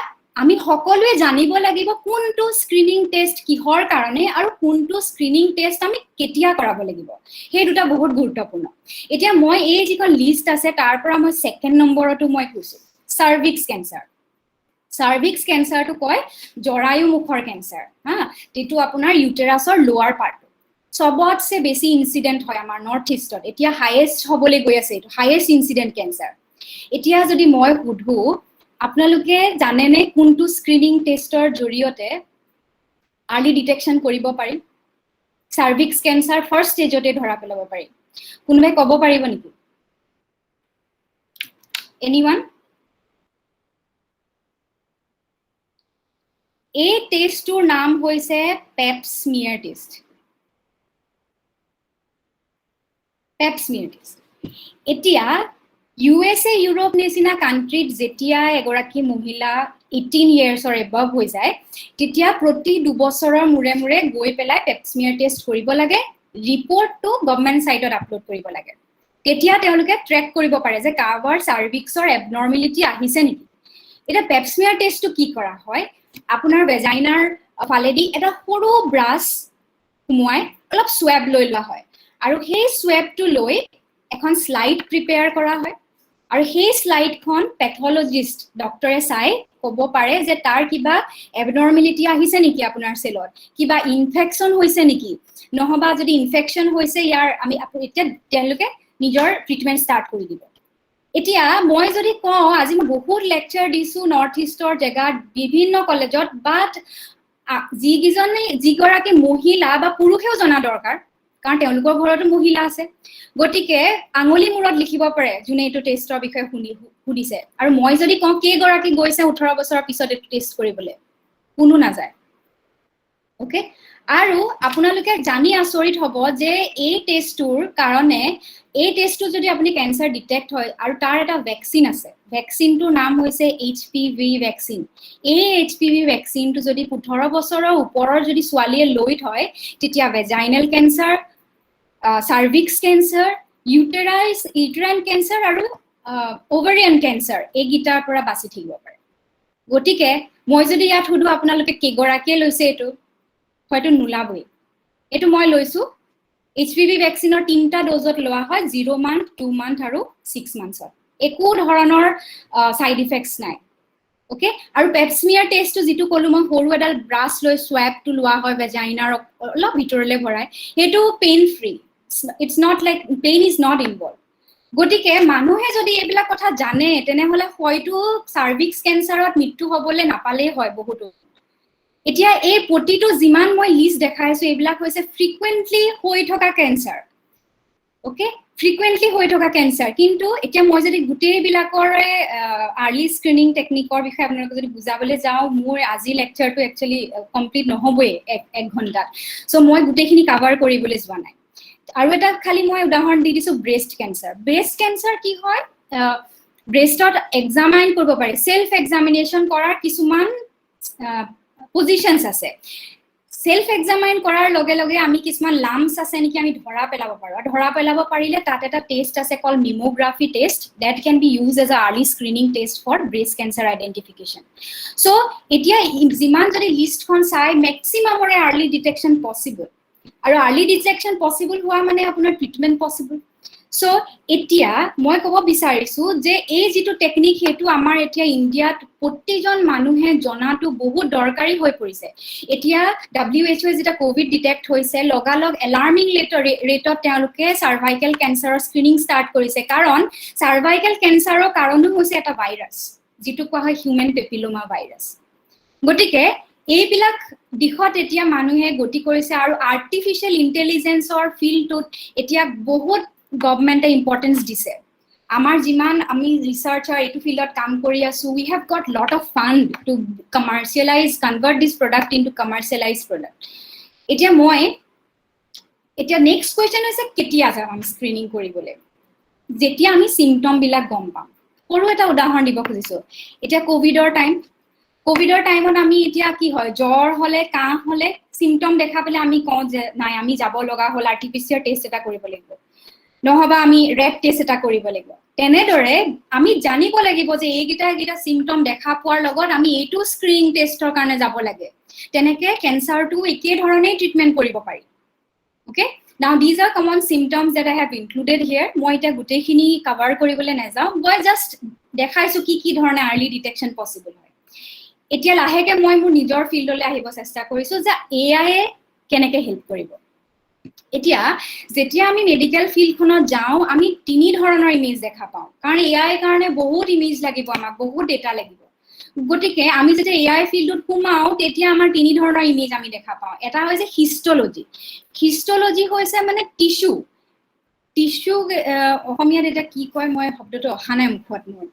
আমি সকলোৱে জানিব লাগিব কোনটো স্ক্ৰিনিং টেষ্ট কিহৰ কাৰণে আৰু কোনটো স্ক্ৰিনিং টেষ্ট আমি কেতিয়া কৰাব লাগিব সেই দুটা বহুত গুৰুত্বপূৰ্ণ এতিয়া মই এই যিখন লিষ্ট আছে তাৰ পৰা মই সেকেন্ড নম্বৰটো মই কৈছো সাৰ্ভিক্স কেন্সাৰটো কয় জৰায়ু মুখৰ কেন্সাৰ হা যেটো আপোনাৰ ইউটেৰাছৰ লোৱাৰ পাৰ্ট সবতছে বেছি ইনসিডেন্ট হয় আমাৰ নৰ্থ ইষ্টত এতিয়া হাইয়েস্ট হবলৈ গৈ আছে এটো হাইয়েস্ট ইনসিডেন্ট কেন্সাৰ এতিয়া যদি মই সুধো আপোনালোকে জানেনে কোনটো স্ক্ৰিনিং টেষ্টৰ জৰিয়তে আৰ্লি ডিটেকশন কৰিব পাৰি সাৰ্ভিক্স কেন্সাৰ ফাৰ্স্ট ষ্টেজতে ধৰা পেলাব পাৰি কোনবাই ক'ব পাৰিব নেকি এনিওয়ান এই টেষ্টৰ নাম হৈছে পেপ স্মিয়াৰ টেষ্ট এতিয়া USA ইউৰোপ নিচিনা কান্ট্ৰিত যেতিয়া এগৰাকী মহিলা 18 ইয়াৰ্ছৰ এবাভ হৈ যায় তেতিয়া প্ৰতি 2 বছৰৰ মুৰে মুৰে গৈ পেলাই পেপ স্মিয়াৰ টেষ্ট কৰিব লাগে ৰিপৰ্টটো গভৰ্নমেন্ট সাইটত আপলোড কৰিব লাগে তেতিয়া তেওঁলোকে ট্ৰেক কৰিব পাৰে যে কাভাৰ সাৰ্ভিক্সৰ এবনৰ্মেলিটি আহিছে নেকি এটা পেপ স্মিয়াৰ টেষ্টটো কি কৰা হয় আপোনাৰ ভেজাইনাৰ ফালেদি এটা সৰু ব্ৰাছ সুমুৱাই অলপ সোৱাব লৈ লোৱা হয় আৰু সেই সোৱাবটো লৈ এখন স্লাইড প্ৰিপেয়াৰ কৰা হয় আৰু সেই স্লাইডখন পেথলজিষ্ট ডক্টৰে চাই ক'ব পাৰে যে তাৰ কিবা এবনৰ্মেলিটি আহিছে নেকি আপোনাৰ সেলত কিবা ইনফেকশন হৈছে নেকি নহবা যদি ইনফেকশন হৈছে ইয়াৰ আমি এতিয়া তেওঁলোকে নিজৰ ট্ৰিটমেন্ট ষ্টাৰ্ট কৰি দিব এতিয়া মই যদি কওঁ আজি মই বহুত লেকচাৰ দিছো নৰ্থ ইষ্টৰ জেগাত বিভিন্ন কলেজত বাট যিগৰাকী মহিলা বা পুৰুষেও জনা দৰকাৰ কাৰণ তেওঁলোকৰ ঘৰতো মহিলা আছে গতিকে আঙুলি মূৰত লিখিব পাৰে যোনে এইটো টেষ্টৰ বিষয়ে শুনিছে আৰু মই যদি কওঁ কে গৰাকী গৈছে 18 বছৰৰ পিছত এইটো টেষ্ট কৰিবলৈ কোনো নাযায় ওকে আৰু আপোনালোকে জানি আচৰিত হ'ব যে এই টেষ্টটোৰ কাৰণে এই টেষ্টটো যদি আপুনি কেন্সাৰ ডিটেক্ট হয় আৰু তাৰ এটা ভ্যাকচিন আছে ভ্যাকচিনটোৰ নাম হৈছে HPV ভ্যাকচিন এই HPV ভ্যাকচিনটো যদি 18 বছৰৰ ওপৰৰ যদি ছোৱালীয়ে লৈ থয় তেতিয়া vaginal cancer cervix cancer uterine cancer আৰু ওভাৰিয়ান কেন্সাৰ এই গিটাৰ পৰা বাচি থাকিব পাৰে গতিকে মই যদি ইয়াত হুদু আপোনালোকে কেগৰাকীয়ে লৈছে এটো হয়তো নুলাবই এটো মই লৈছো HPV ভ্যাকচিনৰ 3টা ডোজত লোৱা হয় 0 মান্থ 2 মান্থ আৰু 6 মান্থছত একো ধৰণৰ সাইড ইফেক্টস নাই ওকে আৰু পেপ স্মিয়াৰ টেষ্টটো যেটো কলো মই সৰু এডাল ব্ৰাছ লৈ সোৱাবটো লোৱা হয় ভেজাইনাৰ অলপ ভিতৰলে ভৰাই হেতু pain free it's not like pain is not involved গতিকে মানুহে যদি এইবিলা কথা জানে তেনেহলে হয়তো সাৰ্ভিক্স কেন্সাৰত মৃত্যু হবলে নাপালে হয় বহুতো এতিয়া এই প্ৰতিটো জিমান মই লিষ্ট দেখাইছো এইবিলা হৈছে ফ্ৰিকুৱেন্টলি হৈ থকা কেন্সাৰ ওকে ফ্ৰিকুৱেন্টলি হৈ থকা কেন্সাৰ কিন্তু এতিয়া মই যদি গুটেই বিলাকৰে আৰ্লি স্ক্ৰিনিং টেকনিকৰ বিষয়ে আপোনালোকক যদি বুজাবলৈ যাওঁ মোৰ আজি লেকচাৰটো একচুয়ালি কমপ্লিট নহবই এক ঘণ্টাত সো মই গুটেইখিনি কভাৰ কৰিবলৈ যোৱা নাই আৰু এটা খালি মই উদাহৰণ দি দিছো ব্ৰেষ্ট কেন্সাৰ কি হয় ব্ৰেষ্টত এক্সামাইন কৰিব পাৰি সেলফ এক্সামিনেশন কৰাৰ কিছুমান পজিশনস আছে সেলফ এক্সামাইন কৰাৰ লগে লগে আমি কিছুমান লাম্পস আছে নেকি আমি ধৰা পেলাব পাৰো ধৰা পেলাব পাৰিলে তাত এটা টেষ্ট আছে কল মেমোগ্ৰাফি test that can be used as a early screening test for breast cancer identification so এতিয়া জিমান যদি লিষ্টখন চাই ম্যাক্সিমামৰে early detection possible আৰু early detection possible হোৱা মানে আপোনাৰ ট্ৰিটমেন্ট possible সো এতিয়া মই ক'ব বিচাৰিছো যে এই যেটো টেকনিক হেতু আমাৰ এতিয়া ইন্ডিয়াত প্ৰতিজন মানুহে জনাটো বহুত দৰকাৰী হৈ পৰিছে এতিয়া WHO যেটা কোভিড ডিটেক্ট হৈছে লগালগ এলাৰ্মিং ৰেটত তেওঁলোকে সাৰ্ভাইকেল ক্যান্সাৰৰ স্ক্ৰিনিং ষ্টাৰ্ট কৰিছে কাৰণ সাৰ্ভাইকেল ক্যান্সাৰৰ কাৰণো হৈছে এটা ভাইৰাছ যেটো কোৱা হয় হিউম্যান পেপিলোমা ভাইৰাছ গটিকে এইবিলাক দিখত এতিয়া মানুহে গতি কৰিছে আৰু আৰ্টিফিশিয়াল ইন্টেলিজেন্সৰ ফিল্ডত এতিয়া বহুত গভৰ্নমেন্টে ইম্পৰ্টেন্স দিছে আমাৰ যিমান আমি ৰিসাৰ্চাৰ এটো ফিল্ডত কাম কৰি আছো we have got lot of fund to convert this product into commercialized product এতিয়া নেক্সট কোৱেশ্চন হৈছে কেতিয়া যাম আমি স্ক্ৰিনিং কৰিবলে যেতিয়া আমি সিম্পটম বিলাক গম পাম সৰু এটা উদাহৰণ দিব খুজিছো এতিয়া কোভিডৰ টাইমত আমি এতিয়া কি হয় জ্বৰ হলে কাহ হলে সিম্পটম দেখা পেলে আমি কওঁ যে নাই আমি যাব লগা হল আৰ্টিফিশিয়াল টেষ্ট এটা কৰিব লাগিব নহবা আমি ৰেট টেষ্ট এটা কৰিব লাগিব তেনেদৰে আমি জানিব লাগিব যে এইগিটা সিম্পটম দেখা পোৱাৰ লগত আমি এইটো স্ক্ৰিনিং টেষ্টৰ কাৰণে যাব লাগে তেনেকে ক্যান্সাৰটো একে ধৰণে ট্ৰিটমেন্ট কৰিব পাৰি okay now these are common symptoms that I have included here মই এটা গুটেখিনি কভাৰ কৰিবলৈ নাযাওঁ মই জাস্ট দেখাইছো কি ধৰণে আৰ্লি ডিটেকচন পসিবল হয় এতিয়া লাহেকে মই মোৰ নিজৰ ফিল্ডলৈ আহিব চেষ্টা কৰিছো যে AI কেনেকে হেল্প কৰিব এতিয়া যেতিয়া আমি মেডিকেল ফিল্ডখনত যাওঁ আমি তিনি ধৰণৰ ইমেজ দেখা পাওঁ কাৰণ AI কাৰণে বহুত ইমেজ লাগিব আমাক বহুত ডেটা লাগিব গটিকে আমি যেতিয়া AI ফিল্ডত সোমাও তেতিয়া আমাৰ তিনি ধৰণৰ ইমেজ আমি দেখা পাওঁ এটা হৈছে হিষ্টলজি হৈছে মানে টিস্যু অসমীয়াত এটা কি কয় মই শব্দটো অহা নাই মুখত মোৰ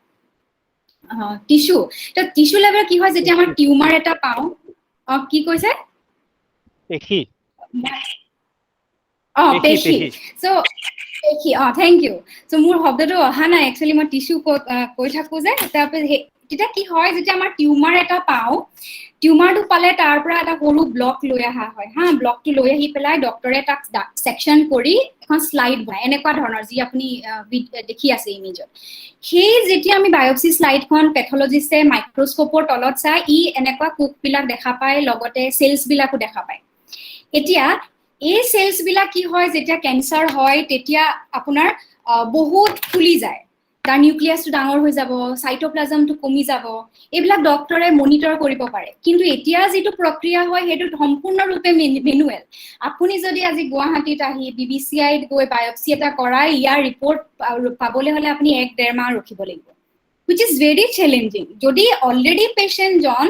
টিস্যু তো টিস্যু লেভেল কি হয় যেতিয়া আমাৰ টিউমাৰ এটা পাওঁ কি কৈছে পেশী পেশী সো পেশী থ্যাংক ইউ সো মোৰ শব্দটো অহা নাই একচুয়ালি মই টিস্যু কৈ থাকো যে তাৰপৰা তেতিয়া কি হয় যেতিয়া আমাৰ টিউমাৰ এটা পাওঁ টিউমাৰটো পালে তাৰ পৰা এটা সৰু ব্লক লৈ আহা হয় ব্লকটো লৈ আহি পেলাই ডক্টৰে তাক সেকশন কৰি এখন স্লাইড বনায় এনেকুৱা ধৰণৰ যি আপুনি দেখি আছে ইমেজত সেই যেতিয়া আমি বায়োপসি স্লাইডখন পেথলজিষ্টে মাইক্ৰোস্কোপৰ তলত চাই ই এনেকুৱা কোকবিলাক দেখা পায় লগতে সেলস বিলাকো দেখা পায় এতিয়া এই সেলস বিলাক কি হয় যেতিয়া ক্যান্সাৰ হয় তেতিয়া আপোনাৰ বহুত ফুলি যায় তাৰ নিউক্লিয়াছটো ডাঙৰ হৈ যাব সাইটোপ্লাজমটো কমি যাব এইবিলাক ডক্টৰে মনিটৰ কৰিব পাৰে কিন্তু এতিয়া যেটো প্ৰক্ৰিয়া হয় হেতু সম্পূৰ্ণৰূপে মেনুৱেল আপুনি যদি আজি গুৱাহাটীত আহি BBCI ত গৈ বায়োপসি এটা কৰাই ইয়াৰ ৰিপৰ্ট পাবলৈ হলে আপুনি 1.5 মাহ ৰখিব লাগিব which is very challenging যদি অলৰেডি পেশেন্ট জন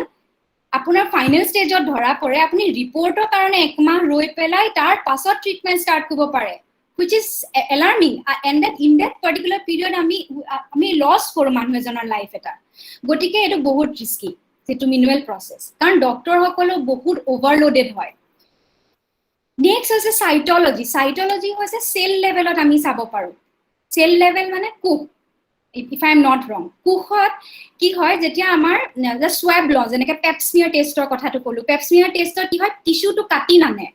আপোনাৰ ফাইনাল ষ্টেজত ধৰা পৰে আপুনি ৰিপৰ্টৰ কাৰণে 1 মাহ ৰৈ পেলাই তাৰ পাছত ট্ৰিটমেন্ট ষ্টাৰ্ট কৰিব পাৰে which is alarming and that in that particular period আমি লস কৰো মানুহ এজনৰ লাইফ এটা গটিকে এটো বহুত ৰিস্কি যেটো মেনুৱেল প্ৰসেস কাৰণ ডক্টৰ সকলো বহুত ওভাৰলোডেড হয় নেক্সট হৈছে সাইটোলজি হৈছে সেল লেভেলত আমি চাব পাৰো সেল লেভেল মানে cook if I am not wrong কুখত কি হয় যেতিয়া আমাৰ সোৱাব ল যেনেকৈ পেপস্মিয়াৰ টেষ্টৰ কথাটো কলো পেপস্মিয়াৰ টেষ্টৰ কি হয় টিস্যুটো কাটি নানে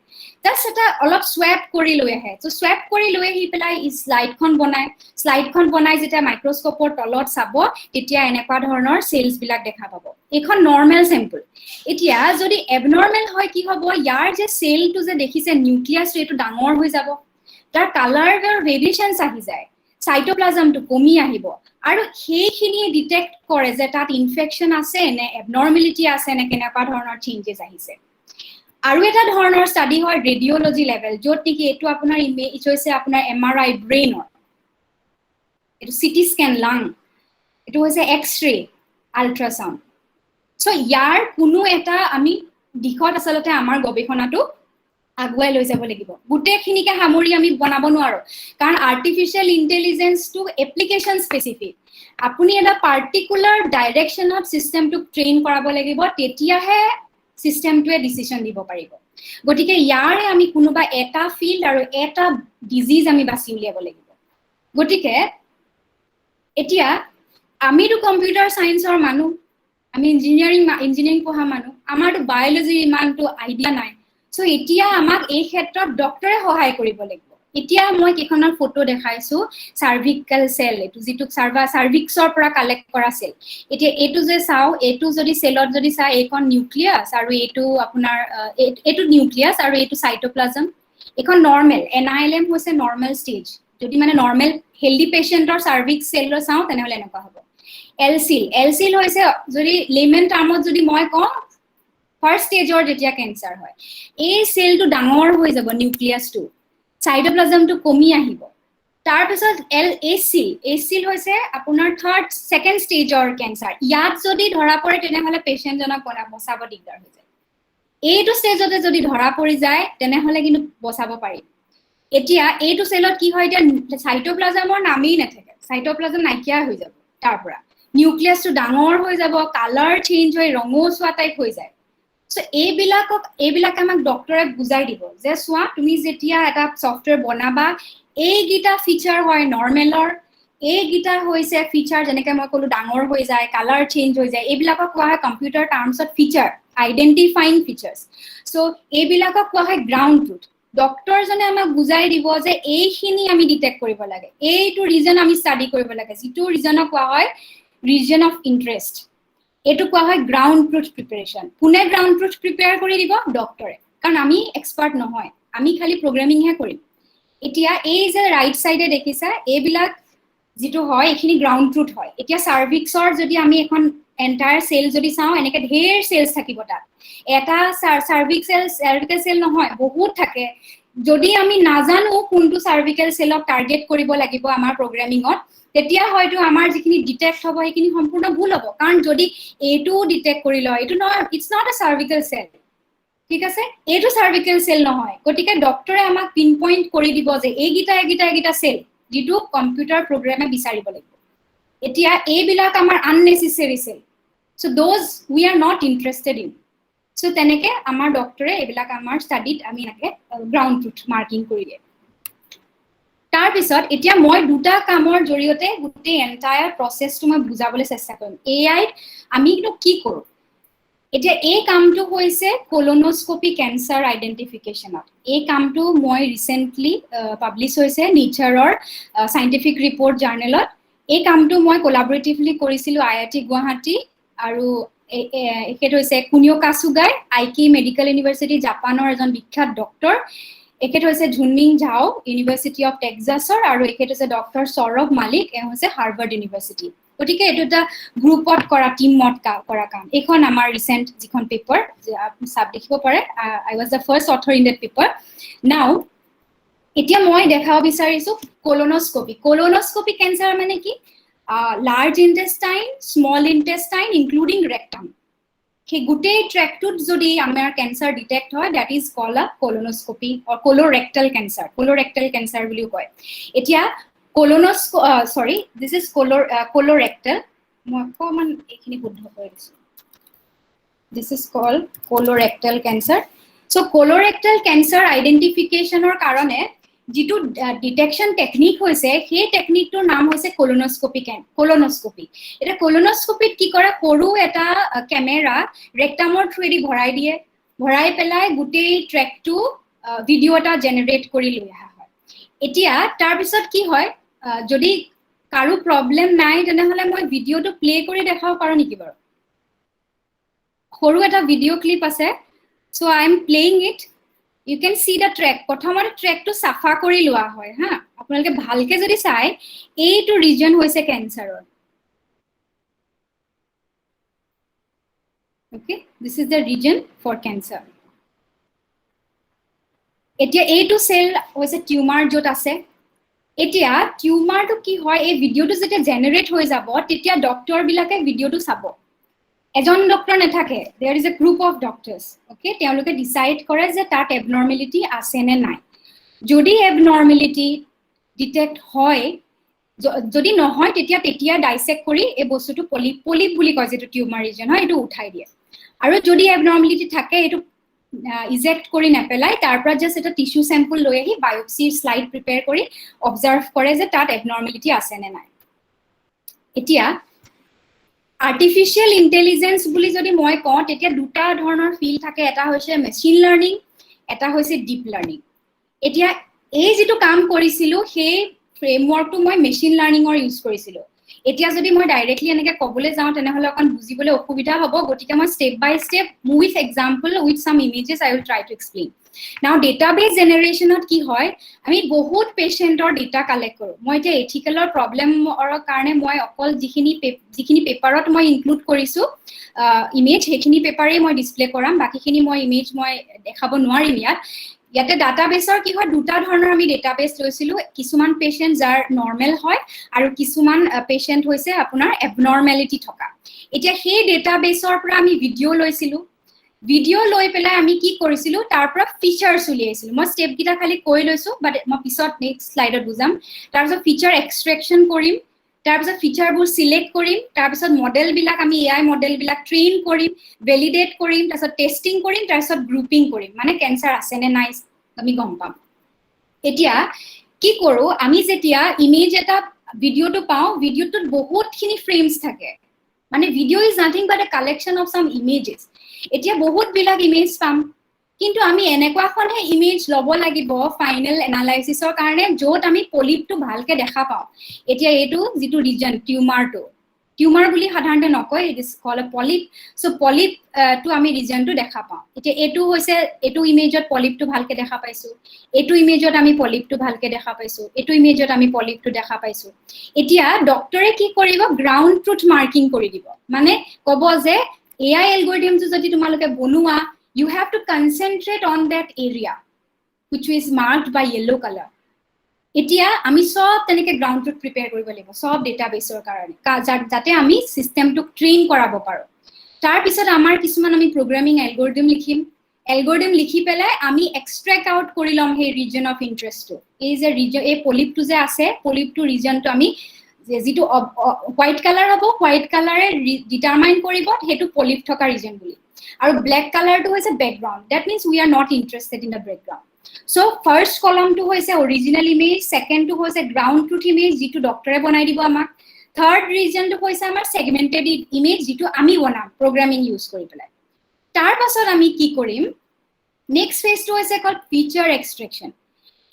তাছ এটা অলপ সোৱাব কৰি লৈ আহে সো সোৱাব কৰি লৈ আহি পেলাই ই স্লাইডখন বনাই যেতিয়া মাইক্ৰোস্কোপৰ তলত চাব তেতিয়া এনেকুৱা ধৰণৰ সেলস বিলাক দেখা পাব এখন নৰমাল স্যাম্পল এতিয়া যদি এবনৰ্মাল হয় কি হ'ব ইয়াৰ যে সেলটো যে দেখিছে নিউক্লিয়াছ এটো ডাঙৰ হৈ যাব তাৰ কালাৰৰ ভেৰিয়েশনস আহি যায় সাইটোপ্লাজমটো কমি আহিব আৰু সেইখিনি ডিটেক্ট কৰে যে তাত ইনফেকশন আছে নে এবনৰ্মালিটি আছে নে কেনেকুৱা ধৰণৰ চেঞ্জেস আহিছে আৰু এটা ধৰণৰ ষ্টাডি হয় ৰেডিঅলজি লেভেল য'ত নেকি এটো আপোনাৰ ইমেজ হৈছে আপোনাৰ MRI ব্ৰেইনৰ এটো সিটি স্ক্যান লাং এটো হৈছে এক্স-ৰে আল্ট্ৰাসাউন্ড সো ইয়াৰ কোনো এটা আমি দিখত আসলতে আমাৰ গৱেষণাটো আগুৱাই লৈ যাব লাগিব গুটেখিনিকে সামৰি আমি বনাব নোৱাৰো কাৰণ আৰ্টিফিশিয়াল ইন্টেলিজেন্স টু এপ্লিকেশন স্পেসিফিক আপুনি এটা পাৰ্টিকুলাৰ ডাইৰেকশনত সিস্টেমটো ট্ৰেইন কৰাব লাগিব তেতিয়াহে সিস্টেমটোৱে ডিসিশন দিব পাৰিব গটিকে ইয়াৰে আমি কোনোবা এটা ফিল্ড আৰু এটা ডিজিজ আমি বাছি উলিয়াব লাগিব গটিকে এতিয়া আমিটো কম্পিউটাৰ সায়েন্সৰ মানুহ আমি ইঞ্জিনিয়াৰিং পঢ়া মানুহ আমাৰটো বায়োলজিৰ ইমানটো আইডিয়া নাই সো এতিয়া আমাক এই ক্ষেত্ৰত ডক্টৰে সহায় কৰিব লাগিব এতিয়া মই কেখনৰ ফটো দেখাইছো সাৰ্ভিক্যাল সেল এটো যেটো সাৰ্ভিক্সৰ পৰা কালেক্ট কৰা সেল এতিয়া এটো যে চাও এটো যদি সেলত যদি চাই এখন নিউক্লিয়াছ আৰু এটো আপোনাৰ এটো নিউক্লিয়াছ আৰু এটো সাইটোপ্লাজম এখন নৰমাল NILM হৈছে নৰমাল ষ্টেজ যদি মানে নৰমাল হেলদি পেশেন্টৰ সাৰ্ভিক্স সেলৰ চাও তেনেহলে এনেকুৱা হ'ব এলসিল হৈছে যদি লেমেন টাৰ্মত যদি মই কওঁ ফাৰ্স্ট ষ্টেজৰ যেতিয়া ক্যান্সাৰ হয় এই সেলটো ডাঙৰ হৈ যাব নিউক্লিয়াছটো সাইটোপ্লাজমটো কমি আহিব তাৰ পিছত এচিল হৈছে আপোনাৰ সেকেন্ড ষ্টেজৰ ক্যান্সাৰ ইয়াত যদি ধৰা পৰে তেনেহলে পেশেন্ট জনক বচাব দিগদাৰ হৈ যায় এইটো ষ্টেজতে যদি ধৰা পৰি যায় তেনেহলে কিন্তু বচাব পাৰি এতিয়া এইটো সেলত কি হয় এতিয়া সাইটোপ্লাজমৰ নামেই নাথাকে সাইটোপ্লাজম নাইকিয়া হৈ যাব তাৰ পৰা নিউক্লিয়াছটো ডাঙৰ হৈ যাব কালাৰ চেঞ্জ হৈ ৰঙচুৱা টাইপ হৈ যায় সো এইবিলাক আমাক ডক্টৰে বুজাই দিব যে সোৱা তুমি যেতিয়া এটা সফটওয়্যাৰ বনাবা এই গিটা ফিচাৰ হয় নৰমেলৰ এই গিটা হৈছে ফিচাৰ যেনেকৈ মই কলো ডাঙৰ হৈ যায় কালাৰ চেঞ্জ হৈ যায় এইবিলাকক কোৱা হয় কম্পিউটাৰ টাৰ্মছত ফিচাৰ আইডেন্টিফাইং ফিচাৰ্স সো এইবিলাকক কোৱা হয় গ্ৰাউণ্ড ট্ৰুথ ডক্টৰ জনে আমাক বুজাই দিব যে এইখিনি আমি ডিটেক্ট কৰিব লাগে এইটো ৰিজন আমি ষ্টাডি কৰিব লাগে যিটো ৰিজনক কোৱা হয় ৰিজন অফ ইন্টাৰেষ্ট এটো কোৱা হয় গ্ৰাউণ্ড ট্ৰুথ প্ৰিপাৰেচন কোনে গ্ৰাউণ্ড ট্ৰুথ প্ৰিপেয়াৰ কৰি দিব ডক্টৰে কাৰণ আমি এক্সপাৰ্ট নহয় আমি খালি প্ৰগ্ৰামিং হে কৰিম এতিয়া এই যে ৰাইট সাইডে দেখিছা এইবিলাক যেটো হয় এখিনি গ্ৰাউণ্ড ট্ৰুথ হয় এতিয়া সাৰ্ভিক্সৰ যদি আমি এখন এন্টায়াৰ সেল যদি চাও এনেকে ঢেৰ সেলস থাকিব তাত এটা সাৰ্ভিক্সেল সেল নহয় বহুত থাকে যদি আমি নাজানো কোনটো সাৰ্ভিক্যাল সেলক টাৰ্গেট কৰিব লাগিব আমাৰ প্ৰগ্ৰামিংত তেতিয়া হয়তো আমাৰ যিখিনি ডিটেক্ট হ'ব সেইখিনি সম্পূৰ্ণ ভুল হ'ব কাৰণ যদি এইটো ডিটেক্ট কৰি লয় এইটো নহয় ইটস নট আ সাৰ্ভিক্যাল সেল ঠিক আছে এইটো সাৰ্ভিক্যাল সেল নহয় গতিকে ডক্টৰে আমাক পিন পইণ্ট কৰি দিব যে এইগিটা সেল যেটো কম্পিউটাৰ প্ৰগ্ৰামে বিচাৰিব লাগিব এতিয়া এইবিলাক আমাৰ unnecessary cell so those we are not interested in so তেনেকে আমাৰ ডক্টৰে এইবিলাক আমাৰ ষ্টাডিত আমি একে গ্ৰাউণ্ড ট্ৰুথ মাৰ্কিং কৰি দিয়ে তাৰ পিছত এতিয়া মই দুটা কামৰ জৰিয়তে গোটেই এন্টায়াৰ প্ৰসেসটো মই বুজাবলৈ চেষ্টা কৰিম এআই আমি কি কৰো এতিয়া এই কামটো হৈছে কোলোনোস্কোপি ক্যান্সাৰ আইডেন্টিফিকেশনত এই কামটো মই ৰিসেন্টলি পাবলিশ হৈছে নেচাৰৰ সাইন্টিফিক ৰিপোৰ্ট জাৰ্নেলত এই কামটো মই কোলাবৰেটিভলি কৰিছিলো আইআইটি গুৱাহাটী আৰু একেটো হৈছে কুনিও কাসুগাই আইকি মেডিকেল ইউনিভাৰ্সিটি জাপানৰ এজন বিখ্যাত ডক্টৰ একেটো হৈছে ঝুনমিং ঝাও ইউনিভাৰ্সিটি অফ টেক্সাছৰ আৰু একেটো হৈছে ডক্টৰ সৌৰভ মালিক এ হৈছে হাৰ্ভাৰ্ড ইউনিভাৰ্সিটি গতিকে এটা গ্ৰুপত কৰা টিমত কৰা কাম এখন আমাৰ ৰিসেন্ট যিখন পেপাৰ সাব দেখিব পাৰে I was the first author in that paper now এতিয়া মই দেখাব বিচাৰিছো কোলোনোস্কোপি ক্যান্সাৰ মানে কি large intestine small intestine including rectum সেই গোটেই ট্ৰেকটোত যদি আমাৰ ক্যান্সাৰ ডিটেক্ট হয় that is called a colonoscopy or colorectal cancer বুলিও কয় এতিয়া this is colorectal মই অকমান এখিনি শুদ্ধ কৰি দিছো this is called colorectal cancer so colorectal cancer identification or karone jitu detection technique hoise he technique tor naam hoise colonoscopy eta colonoscopy ki kore koru eta camera rectumor through di bhorai pelai gutei track to video ta generate kori loi aha hoy etia tar bisot ki hoy যদি কাৰো problem নাই তেনেহলে মই ভিডিওটো play কৰি দেখাব পাৰো নেকি বাৰু সৰু এটা ভিডিও ক্লিপ আছে so I am playing it you can see the trek প্ৰথমতে ট্ৰেকটো সাফা কৰি লোৱা হয় হা আপোনালোকে ভালকে যদি চাই এইটো ৰিজন হৈছে ক্যান্সাৰৰ okay this is the reason for cancer এতিয়া এইটো সেল হৈছে টিউমাৰ যত আছে এতিয়া টিউমাৰটো কি হয় এই ভিডিওটো যেতিয়া জেনাৰেট হৈ যাব তেতিয়া ডক্টৰ বিলাকে ভিডিওটো চাব এজন ডক্টৰ নাথাকে there is a group of doctors okay তেওঁলোকে ডিসাইড কৰে যে তাত এবনৰ্মেলিটি আছে নে নাই যদি এবনৰ্মেলিটি ডিটেক্ট হয় যদি নহয় তেতিয়া ডাইসেক্ট কৰি এই বস্তুটো পলিপ বুলি কয় যেটো টিউমাৰ ৰিজন হয় এটো উঠাই দিয়ে আৰু যদি এবনৰ্মেলিটি থাকে এটো ইজেক্ট কৰি নেপেলাই তাৰ পৰা জাস্ট এটা টিস্যু স্যাম্পল লৈ আহি বায়োপসি স্লাইড প্ৰিপেয়াৰ কৰি অবজাৰ্ভ কৰে যে তাত এবনৰ্মেলিটি আছে নে নাই এতিয়া আৰ্টিফিশিয়াল ইন্টেলিজেন্স বুলি যদি মই কওঁ তেতিয়া দুটা ধৰণৰ ফিল্ড থাকে এটা হৈছে মেচিন লাৰ্নিং এটা হৈছে ডিপ লাৰ্নিং এতিয়া এই যেটো কাম কৰিছিলো সেই ফ্ৰেমৱৰ্কটো মই মেচিন লাৰ্নিংৰ ইউজ কৰিছিলো এতিয়া যদি মই ডাইৰেক্টলি এনেকৈ ক'বলৈ যাওঁ তেনেহ'লে অকণ বুজিবলৈ অসুবিধা হ'ব গতিকে মই step by step with example with some images I will try to explain now database জেনেৰেশ্যনত কি হয় আমি বহুত পেচেণ্টৰ ডেটা কালেক্ট কৰোঁ মই এতিয়া এথিকেলৰ প্ৰব্লেমৰ কাৰণে মই অকল যিখিনি পেপাৰত মই ইনক্লুড কৰিছোঁ ইমেজ সেইখিনি পেপাৰেই মই ডিছপ্লে কৰাম বাকীখিনি মই ইমেজ মই দেখাব নোৱাৰিম ইয়াতে ডাটাবেছৰ কি হয় দুটা ধৰণৰ আমি ডাটাবেছ লৈছিলোঁ কিছুমান পেচেণ্ট যাৰ নৰ্মেল হয় আৰু কিছুমান পেচেণ্ট হৈছে আপোনাৰ এবনৰ্মেলিটি থকা এতিয়া সেই ডাটাবেছৰ পৰা আমি ভিডিঅ' লৈছিলোঁ ভিডিঅ' লৈ পেলাই আমি কি কৰিছিলোঁ তাৰ পৰা ফিচাৰ্ছ উলিয়াইছিলোঁ মই ষ্টেপকেইটা খালি কৈ লৈছোঁ বাট মই পিছত নেক্সট শ্লাইডত বুজাম তাৰপিছত ফিচাৰ এক্সট্ৰেকশ্যন কৰিম তাৰপিছত ফিচাৰবোৰ সিলেক্ট কৰিম তাৰপিছত মডেলবিলাক আমি AI মডেলবিলাক ট্ৰেইন কৰিম ভেলিডেট কৰিম তাৰপিছত টেষ্টিং কৰিম তাৰপিছত গ্ৰুপিং কৰিম মানে কেঞ্চাৰ আছে নে নাই আমি গম পাম এতিয়া কি কৰোঁ আমি যেতিয়া ইমেজ এটা ভিডিঅ'টো পাওঁ ভিডিঅ'টোত বহুতখিনি ফ্ৰেমছ থাকে মানে video' is nothing but A collection of some images এতিয়া বহুতবিলাক ইমেজ পাম কিন্তু আমি এনেকুৱাখনহে ইমেজ ল'ব লাগিব ফাইনেল এনালাইচিছৰ কাৰণে য'ত আমি পলিপটো ভালকে দেখা পাওঁ এতিয়া এইটো যিটো ৰিজন টিউমাৰ বুলি সাধাৰণতে নকয় it is call a polyp so পলিপটো আমি ৰিজনটো দেখা পাওঁ এতিয়া এইটো হৈছে এইটো ইমেজত পলিপটো ভালকে দেখা পাইছোঁ এইটো ইমেজত আমি পলিপটো ভালকে দেখা পাইছোঁ এইটো ইমেজত আমি পলিপটো দেখা পাইছোঁ এতিয়া ডক্টৰে কি কৰিব গ্ৰাউণ্ড ট্ৰুথ মাৰ্কিং কৰি দিব মানে ক'ব যে AI এলগৰিথমটো যদি তোমালোকে বনোৱা you have to concentrate on that area which is marked by yellow color এতিয়া আমি সব তেনেকে গ্ৰাউণ্ড ট্ৰুথ প্ৰিপেয়াৰ কৰিব লাগিব সব ডেটাবেছৰ কাৰণে যাতে আমি সিস্টেমটো ট্ৰেইন কৰাব পাৰোঁ তাৰ পিছত আমাৰ কিছুমান আমি প্ৰগ্ৰামিং এলগৰিথম লিখি পেলাই আমি এক্সট্ৰেক্ট আউট কৰি লম সেই ৰিজন অফ ইন্টাৰেষ্টটো এই যে ৰিজন এই পলিপটো যে আছে পলিপটো ৰিজনটো আমি যেটো হোৱাইট কালাৰ হ'ব হোৱাইট কালাৰে ডিটাৰমাইন কৰিব হেতু পলিপ থকা ৰিজন বুলি আৰু ব্ল্যাক কালাৰটো হৈছে background that means we are not interested in the background so first কলমটো হৈছে অৰিজিনেল ইমেজ সেকেন্ডটো হৈছে গ্ৰাউণ্ড ট্ৰুথ ইমেজ যেটো ডক্টৰে বনাই দিব আমাক থাৰ্ড ৰিজনটো হৈছে আমাৰ সেগমেন্টেড ইমেজ যেটো আমি বনাম প্ৰগ্ৰামিং ইউজ কৰি পেলাই তাৰ পাছত আমি কি কৰিম নেক্সট ফেজটো হৈছে কল ফিচাৰ এক্সট্ৰেকশ্যন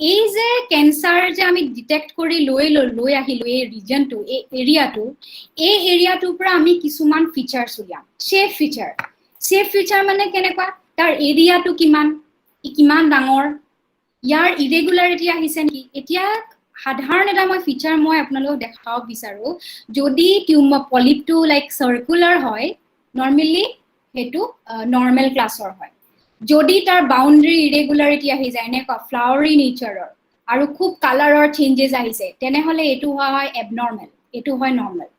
এই যে কেঞ্চাৰ যে আমি ডিটেক্ট কৰি লৈ আহিলো এই ৰিজনটো এই এৰিয়াটোৰ পৰা আমি কিছুমান ফিচাৰ্ছ উলিয়াম শেপ ফিচাৰ মানে কেনেকুৱা তাৰ এৰিয়াটো কিমান ডাঙৰ ইয়াৰ ইৰেগুলাৰিটি আহিছে নেকি এতিয়া সাধাৰণ এটা মই ফিচাৰ মই আপোনালোকক দেখাব বিচাৰো যদি টিউমাৰ পলিপটো লাইক সাৰ্কুলাৰ হয় নৰ্মেলি হেতু নৰ্মেল ক্লাছৰ হয় যদি তাৰ বাউন্ডাৰী ইৰেগুলাৰিটি আহি যায় এনেকুৱা ফ্লাৱাৰী নেচাৰৰ আৰু খুব কালাৰৰ চেঞ্জেছ আহিছে তেনেহলে এটো হয় এবনৰ্মেল এটো হয় নৰ্মেল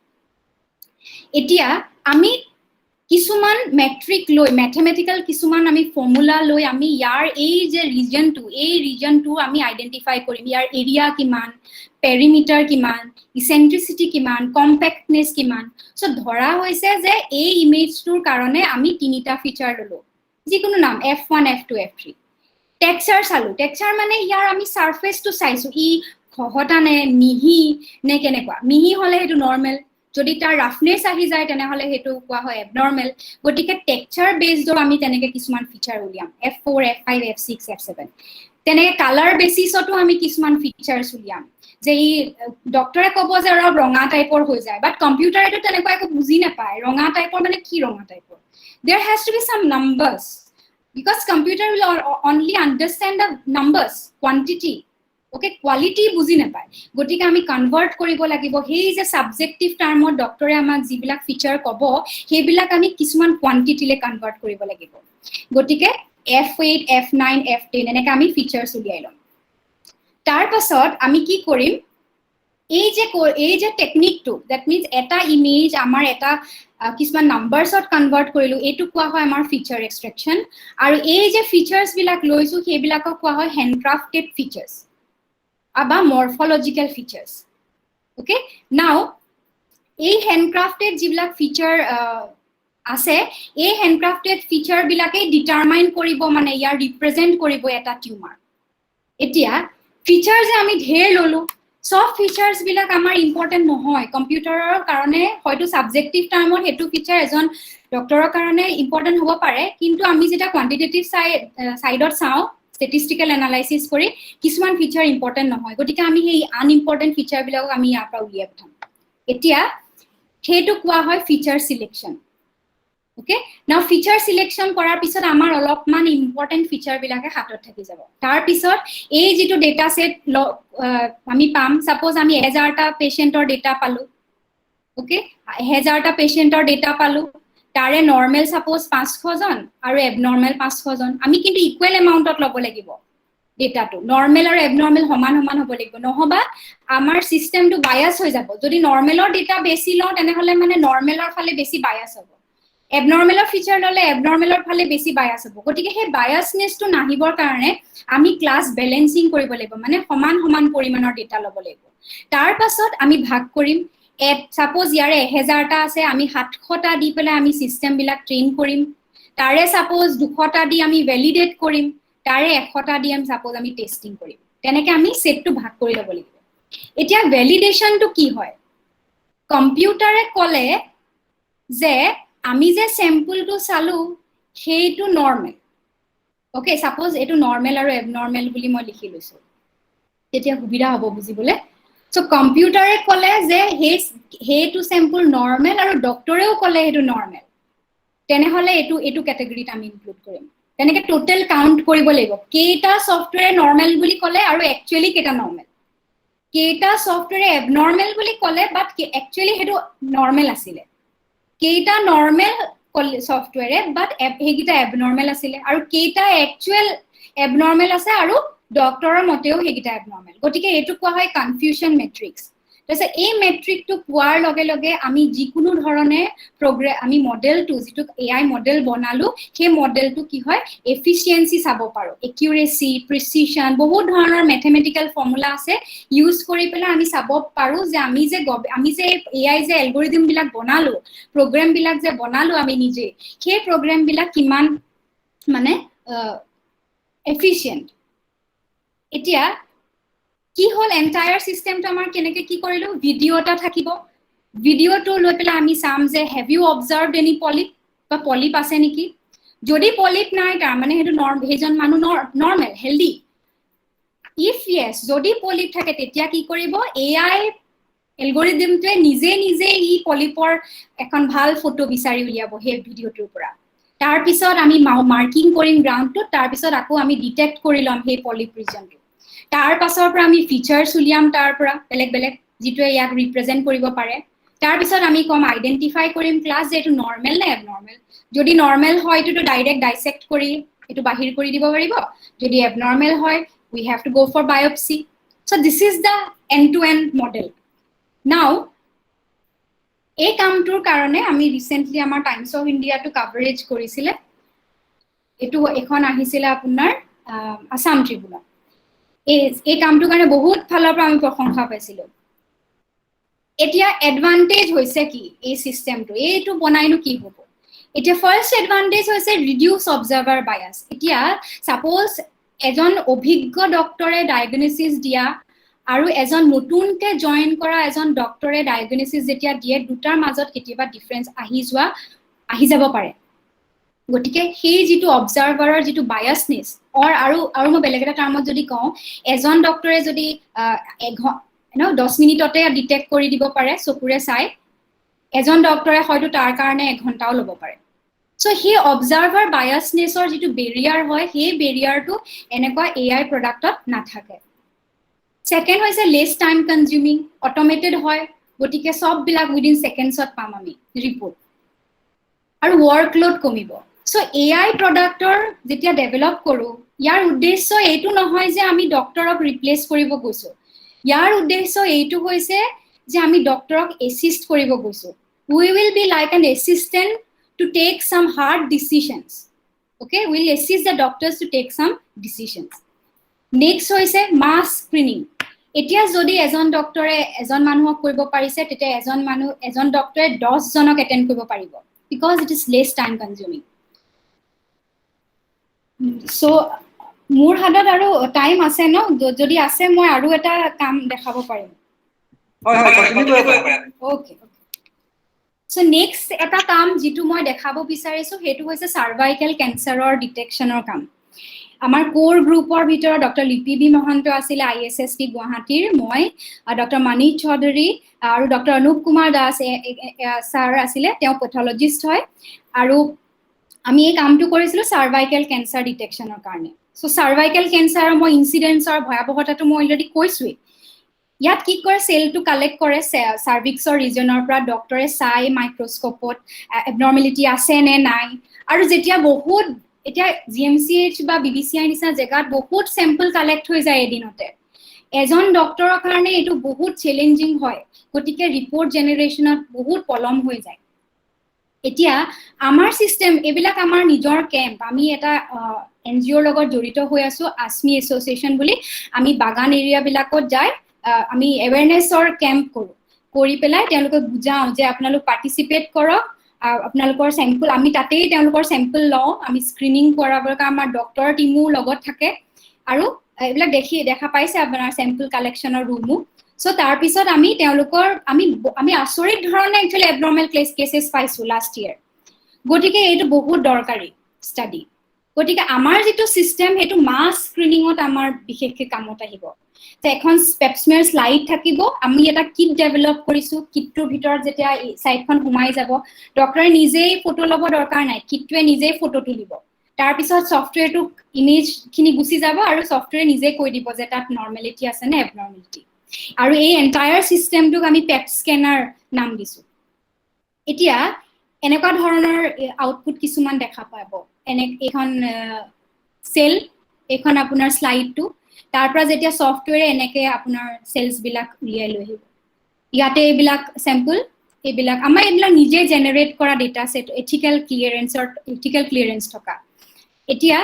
এতিয়া আমি কিছুমান মেট্ৰিক লৈ ম্যাথমেটিক্যাল কিছুমান আমি ফৰ্মুলা লৈ আমি ইয়াৰ এই যে ৰিজনটো আমি আইডেন্টিফাই কৰিম ইয়াৰ এৰিয়া কিমান পেৰিমিটাৰ কিমান ইসেন্ট্ৰিসিটি কিমান কম্পেক্টনেস কিমান সো ধৰা হৈছে যে এই ইমেজটোৰ কাৰণে আমি তিনিটা ফিচাৰ ললো যিকোনো নাম F1 F2 F3 টেক্সচাৰ চালো টেক্সচাৰ মানে ইয়াৰ আমি সাৰফেসটো চাইছো ই খহটা নে মিহি নে কেনেকুৱা মিহি হলে হেতু নৰ্মেল যদি তাৰ ৰাফনেস আহি যায় তেনেহলে হেতু কোৱা হয় এবনৰ্মেল গতিকে টেক্সচাৰ বেছড আমি তেনেকে কিছুমান ফিচাৰ উলিয়াম F4 F5 F6 F7 তেনেকে কালাৰ বেচিছতো আমি কিছুমান ফিচাৰ্ছ উলিয়াম যে ই ডক্টৰে ক'ব যে ৰঙা টাইপৰ হৈ যায় বাট কম্পিউটাৰেটো তেনেকুৱা একো বুজি নাপায় ৰঙা টাইপৰ মানে কি ৰঙা টাইপৰ there has to be some numbers because computer will only understand the numbers quantity okay quality বুজি নাপায় গতিকে আমি কনভাৰ্ট কৰিব লাগিব হেই যে সাবজেক্টিভ টাৰ্মত ডক্টৰে আমাক যিবিলাক ফিচাৰ ক'ব হেইবিলাক আমি কিছুমান কোৱান্টিটিলে কনভাৰ্ট কৰিব লাগিব গতিকে F8 F9 F10 এনেকা আমি ফিচাৰ্ছ উলিয়াই লম তাৰ পাছত আমি কি কৰিম এই যে টেকনিকটো দ্যাট মিন্স এটা ইমেজ আমাৰ এটা কিছুমান নাম্বাৰছত কনভাৰ্ট কৰিলো এটো কোৱা হয় আমাৰ ফিচাৰ এক্সট্ৰেকশ্যন আৰু এই যে ফিচাৰ্ছ বিলাক লৈছো হেবিলাকক কোৱা হয় হ্যান্ডক্ৰাফটেড ফিচাৰ্ছ আবা মৰফলজিক্যাল ফিচাৰ্ছ ওকে নাও এই হ্যান্ডক্ৰাফটেড যিবিলাক ফিচাৰ আছে এই হ্যান্ডক্ৰাফটেড ফিচাৰ বিলাকে ডিটাৰমাইন কৰিব মানে ইয়াৰ ৰিপ্ৰেজেন্ট কৰিব এটা টিউমাৰ এতিয়া ফিচাৰ যে আমি ঢেৰ ললো সব ফিচাৰ্ছ বিলাক আমাৰ ইম্পৰ্টেন্ট নহয় কম্পিউটাৰৰ কাৰণে হয়তো সাবজেক্টিভ টাৰ্মত হেতু ফিচাৰ এজন ডক্টৰৰ কাৰণে ইম্পৰ্টেন্ট হ'ব পাৰে কিন্তু আমি যেটা কোয়ান্টিটেটিভ সাইডত চাও স্ট্যাটিস্টিক্যাল এনালাইসিস কৰি কিছুমান ফিচাৰ ইম্পৰ্টেন্ট নহয় গতিকে আমি এই আনইম্পৰ্টেন্ট ফিচাৰ বিলাকক আমি ইয়াৰ পৰা উলিয়াই পঠাম এতিয়া সেইটো কোৱা হয় ফিচাৰ সিলেকশন ওকে নাও ফিচাৰ সিলেকশন কৰাৰ পিছত আমাৰ অলপমান ইম্পৰ্টেন্ট ফিচাৰ বিলাকে হাতত থাকি যাব তাৰ পিছত এই যেটো ডেটা সেট আমি পাম সাপোজ আমি 1000টা পেশেন্টৰ ডেটা পালো ওকে 1000টা পেশেন্টৰ ডেটা পালো তাৰে নৰমাল সাপোজ 500 জন আৰু এবনরমাল 500 জন আমি কিন্তু ইকুয়াল এমাউন্টত লব লাগিব ডেটাটো নরমাল আৰু এবনৰমাল সমান সমান হ'ব লাগিব নহবা আমাৰ সিস্টেমটো বায়াস হৈ যাব যদি নৰমালৰ ডেটা বেছি লওঁ তেনেহলে মানে নৰমালৰ ফালে বেছি বায়াস হ'ব এবনৰমালৰ ফিচাৰ ললে এবনৰমালৰ ফালে বেছি বায়াস হ'ব গতিকে হে বায়াসনেসটো নাহিবৰ কাৰণে আমি ক্লাস ব্যালেন্সিং কৰিব লাগিব মানে সমান সমান পৰিমাণৰ ডেটা লব লাগিব তাৰ পাছত আমি ভাগ কৰিম সাপোজ ইয়াৰে 1000টা আছে আমি 700টা দি পেলাই আমি সিস্টেম বিলাক ট্ৰেইন কৰিম তাৰে সাপোজ 200টা দি আমি ভ্যালিডেট কৰিম তাৰে 100টা দি আমি সাপোজ আমি টেস্টিং কৰিম তেনেকে আমি সেটটো ভাগ কৰি লব লাগিব এতিয়া ভ্যালিডেশনটো কি হয় কম্পিউটাৰে কলে যে আমি যে স্যাম্পলটো চালু সেইটো নৰমাল ওকে সাপোজ এটো নৰমাল আৰু এবনরমাল বুলি মই লিখি লৈছো তেতিয়া সুবিধা হ'ব বুজিবলে সো কম্পিউটাৰে কলে যে হেটো স্যাম্পল নৰমাল আৰু ডক্টৰেও কলে হেটো নৰমাল তেনেহলে এটো ক্যাটাগৰীত আমি ইনক্লুড কৰিম তেনেকে টোটাল কাউন্ট কৰিব লাগিব কেটা সফটওয়্যাৰ নৰমাল বুলি কলে আৰু একচুয়ালি কেটা নৰমাল কেটা সফটওয়্যাৰ এবনৰমাল বুলি কলে বাট একচুয়ালি হেটো নৰমাল আছিল কেটা নৰমাল সফটওয়্যাৰে বাট হেগিটা এবনৰমাল আছিল আৰু কেটা একচুয়াল এবনৰমাল আছে আৰু ডক্টৰৰ মতেও হেগিটা এবনৰমাল গতিকে এটো কোৱা হয় কনফিউজন মেট্ৰিক্স তাছে এই মেট্ৰিকটো পোৱাৰ লগে লগে আমি যিকোনো ধৰণে প্ৰগ্ৰাম আমি মডেলটো যেটো এআই মডেল বনালো সেই মডেলটো কি হয় এফিচিয়েন্সি চাব পাৰো একিউৰেসি প্ৰিসিশন বহুত ধৰণৰ ম্যাথমেটিক্যাল ফৰ্মুলা আছে ইউজ কৰি পেলাই আমি চাব পাৰো যে আমি যে এআই যে এলগৰিদম বিলাক বনালো প্ৰগ্ৰাম বিলাক যে বনালো আমি নিজে সেই প্ৰগ্ৰাম বিলাক কিমান মানে এফিচিয়েন্ট এতিয়া কি হল এন্টায়াৰ সিস্টেমটো আমাৰ কেনেকে কি কৰিলো ভিডিওটা থাকিব ভিডিওটো লৈ পেলাই আমি চাম যে have you observed any polyp বা পলিপ আছে নেকি যদি পলিপ নাই তাৰ মানে হেটো হেজন মানুহ নৰমাল হেলদি ইফ ইয়েস যদি পলিপ থাকে তেতিয়া কি কৰিব এআই এলগৰিদমটোৱে নিজে ই পলিপৰ এখন ভাল ফটো বিচাৰি উলিয়াব সেই ভিডিওটোৰ পৰা তাৰ পিছত আমি মাৰ্কিং কৰিম গ্ৰাউণ্ডটো তাৰ পিছত আকৌ আমি ডিটেক্ট কৰি লম সেই পলিপ ৰিজনটো তাৰ পাছৰ পৰা আমি ফিচাৰস উলিয়াম তাৰ পৰা বেলেগ যেটো ইয়াক ৰিপ্ৰেজেন্ট কৰিব পাৰে তাৰ পিছত আমি কম আইডেন্টিফাই কৰিম ক্লাস যে এটো নৰমাল নে এবনৰমাল যদি নৰমাল হয় এটো ডাইৰেক্ট ডাইসেক্ট কৰি এটো বাহিৰ কৰি দিব পাৰিব যদি এবনরমাল হয় we have to go for biopsy so this is the end to end model now এই কামটোৰ কাৰণে আমি ৰিসেন্টলি আমাৰ Times of India to coverage কৰিছিলে এটো এখন আহিছিলে আপোনাৰ আসাম ট্ৰিবিউনত এই কামটোৰ কাৰণে বহুত ফালৰ পৰা আমি প্ৰশংসা পাইছিলো এতিয়া এডভান্টেজ হৈছে কি এই সিস্টেমটো এইটো বনাইনো কি হ'ব এতিয়া ফাৰ্স্ট এডভান্টেজ হৈছে ৰিডিউস অবজাৰ্ভাৰ বায়াস এতিয়া সাপোজ এজন অভিজ্ঞ ডক্টৰে ডায়াগনোসিস দিয়া আৰু এজন নতুনকে জয়েন কৰা এজন ডক্টৰে ডায়াগনোসিস যেতিয়া দিয়ে দুটাৰ মাজত কেতিয়াবা ডিফাৰেন্স আহি যাব পাৰে গটিকে সেই যেটো অবজাৰ্ভাৰৰ যেটো বায়াসনেস আৰু মই বেলেগ এটা টাৰ্মত যদি কওঁ এজন ডক্টৰে যদি 10 মিনিটতে ডিটেক্ট কৰি দিব পাৰে চকুৰে চাই এজন ডক্টৰে হয়তো তাৰ কাৰণে 1 ঘণ্টাও ল'ব পাৰে সো হি অবজাৰ্ভাৰ বায়াসনেসৰ যেটো বেৰিয়াৰ হয় সেই বেৰিয়াৰটো এনেকুৱা এআই প্ৰডাক্টত নাথাকে সেকেন্ড হৈছে লেস টাইম কনজিউমিং অটোমেটেড হয় গটিকে সব বিলাক উইদিন সেকেন্ডছত পাম আমি ৰিপোৰ্ট আৰু ওয়াৰ্কলোড কমিব সো এআই প্ৰডাক্টৰ যেতিয়া ডেভেলপ কৰো ইয়াৰ উদ্দেশ্য এইটো নহয় যে আমি ডক্টৰক ৰিপ্লেস কৰিব গৈছো ইয়াৰ উদ্দেশ্য এইটো হৈছে যে আমি ডক্টৰক এসিস্ট কৰিব গৈছো we will be like an assistant to take some hard decisions okay we'll assist the doctors to take some decisions next hoise mass screening এতিয়া যদি এজন ডক্টৰে এজন মানুহক কৰিব পাৰিছে তেতিয়া এজন ডক্টৰে 10 জনক এটেন্ড কৰিব পাৰিব because it is less time consuming so মোৰ হাতত আৰু টাইম আছে ন যদি আছে মই আৰু এটা কাম দেখাব পাৰিম হয় কন্টিনিউ কৰিব পাৰে ওকে So next এটা কাম যেটো মই দেখাব বিচাৰিছো হেতু হৈছে সাৰ্ভাইকেল ক্যান্সাৰৰ ডিটেকশনৰ কাম আমাৰ কোৰ গ্ৰুপৰ ভিতৰত ডক্টৰ লিপি বি মহন্ত আছিলে ISST গুৱাহাটীৰ, মই ডক্টৰ মানিক চৌধুৰী আৰু ডক্টৰ অনুপ কুমাৰ দাস ছাৰ আছিলে, তেওঁ পেথলজিষ্ট হয়। আৰু আমি এই কামটো কৰিছিলো সাৰ্ভাইকেল কেঞ্চাৰ ডিটেকশ্যনৰ কাৰণে। সো সাৰ্ভাইকেল কেঞ্চাৰৰ মই ইনচিডেন্সৰ ভয়াৱহতাটো মই অলৰেডি কৈছোৱেই। ইয়াত কি কৰে, সেলটো কালেক্ট কৰে সাৰ্ভিক্সৰ ৰিজনৰ পৰা, ডক্টৰে চাই মাইক্ৰস্কোপত এবনৰ্মেলিটি আছে নে নাই। আৰু যেতিয়া বহুত এতিয়া GMCH বা BBCI নিচিনা জেগাত বহুত চেম্পল কালেক্ট হৈ যায় এদিনতে, এজন ডক্টৰৰ কাৰণে এইটো বহুত চেলেঞ্জিং হয়, গতিকে ৰিপৰ্ট জেনেৰেশ্যনত বহুত পলম হৈ যায়। এতিয়া আমাৰ সিস্টেম এইবিলাক আমাৰ নিজৰ কেম্প, আমি এটা NGOৰ লগত জড়িত হৈ আছো, ASMI এছ'চিয়েশ্যন বুলি। আমি বাগান এৰিয়া বিলাকত যাই আমি এৱেৰনেছৰ কেম্প কৰো, কৰি পেলাই তেওঁলোকক বুজাওঁ যে আপোনালোক পাৰ্টিচিপেট কৰক, আপোনালোকৰ চেম্পল আমি তাতেই তেওঁলোকৰ চেম্পল লওঁ, আমি স্ক্ৰিনিং কৰাবৰ কাৰণে আমাৰ ডক্টৰ টিমো লগত থাকে। আৰু এইবিলাক দেখা পাইছে আপোনাৰ চেম্পল কালেকশ্যনৰ ৰুমো। সো তাৰ পিছত আমি তেওঁলোকৰ আমি আচৰিত ধৰণে একচুৱেলি এবনৰ্মেল কেছেছ পাইছো লাষ্ট ইয়াৰ। গতিকে এইটো বহুত দৰকাৰী ষ্টাডি। গতিকে আমাৰ যিটো চিষ্টেম সেইটো মাছ স্ক্ৰিনিঙত আমাৰ বিশেষকৈ কামত আহিব। এখন পেপস্মিয়াৰ শ্লাইড থাকিব, আমি এটা কিট ডেভেলপ কৰিছো, কিটটোৰ ভিতৰত যেতিয়া চাইটখন সোমাই যাব, ডক্টৰে নিজেই ফটো ল'ব দৰকাৰ নাই, কিটটোৱে নিজেই ফটো তুলিব। তাৰপিছত ছফ্টৱেৰটো ইমেজখিনি গুচি যাব আৰু ছফ্টৱেৰে নিজে কৈ দিব যে তাত নৰ্মেলিটি আছে নে এবনৰ্মেলিটি। আৰু এই এণ্টায়াৰ চিষ্টেমটোক আমি পেপ স্কেনাৰ নাম দিছো। এতিয়া এনেকুৱা ধৰণৰ আউটপুট কিছুমান দেখা পাব। এইখন সেল, এইখন আপোনাৰ শ্লাইডটো, তাৰ পৰা যেতিয়া ছফ্টৱেৰে এনেকে আপোনাৰ সেলছ বিলাক উলিয়াই লৈ আহিব। ইয়াতে এইবিলাক চেম্পল, এইবিলাক নিজে জেনেৰেট কৰা ডেটা সেট, এথিকেল ক্লিয়াৰেন্স থকা। এতিয়া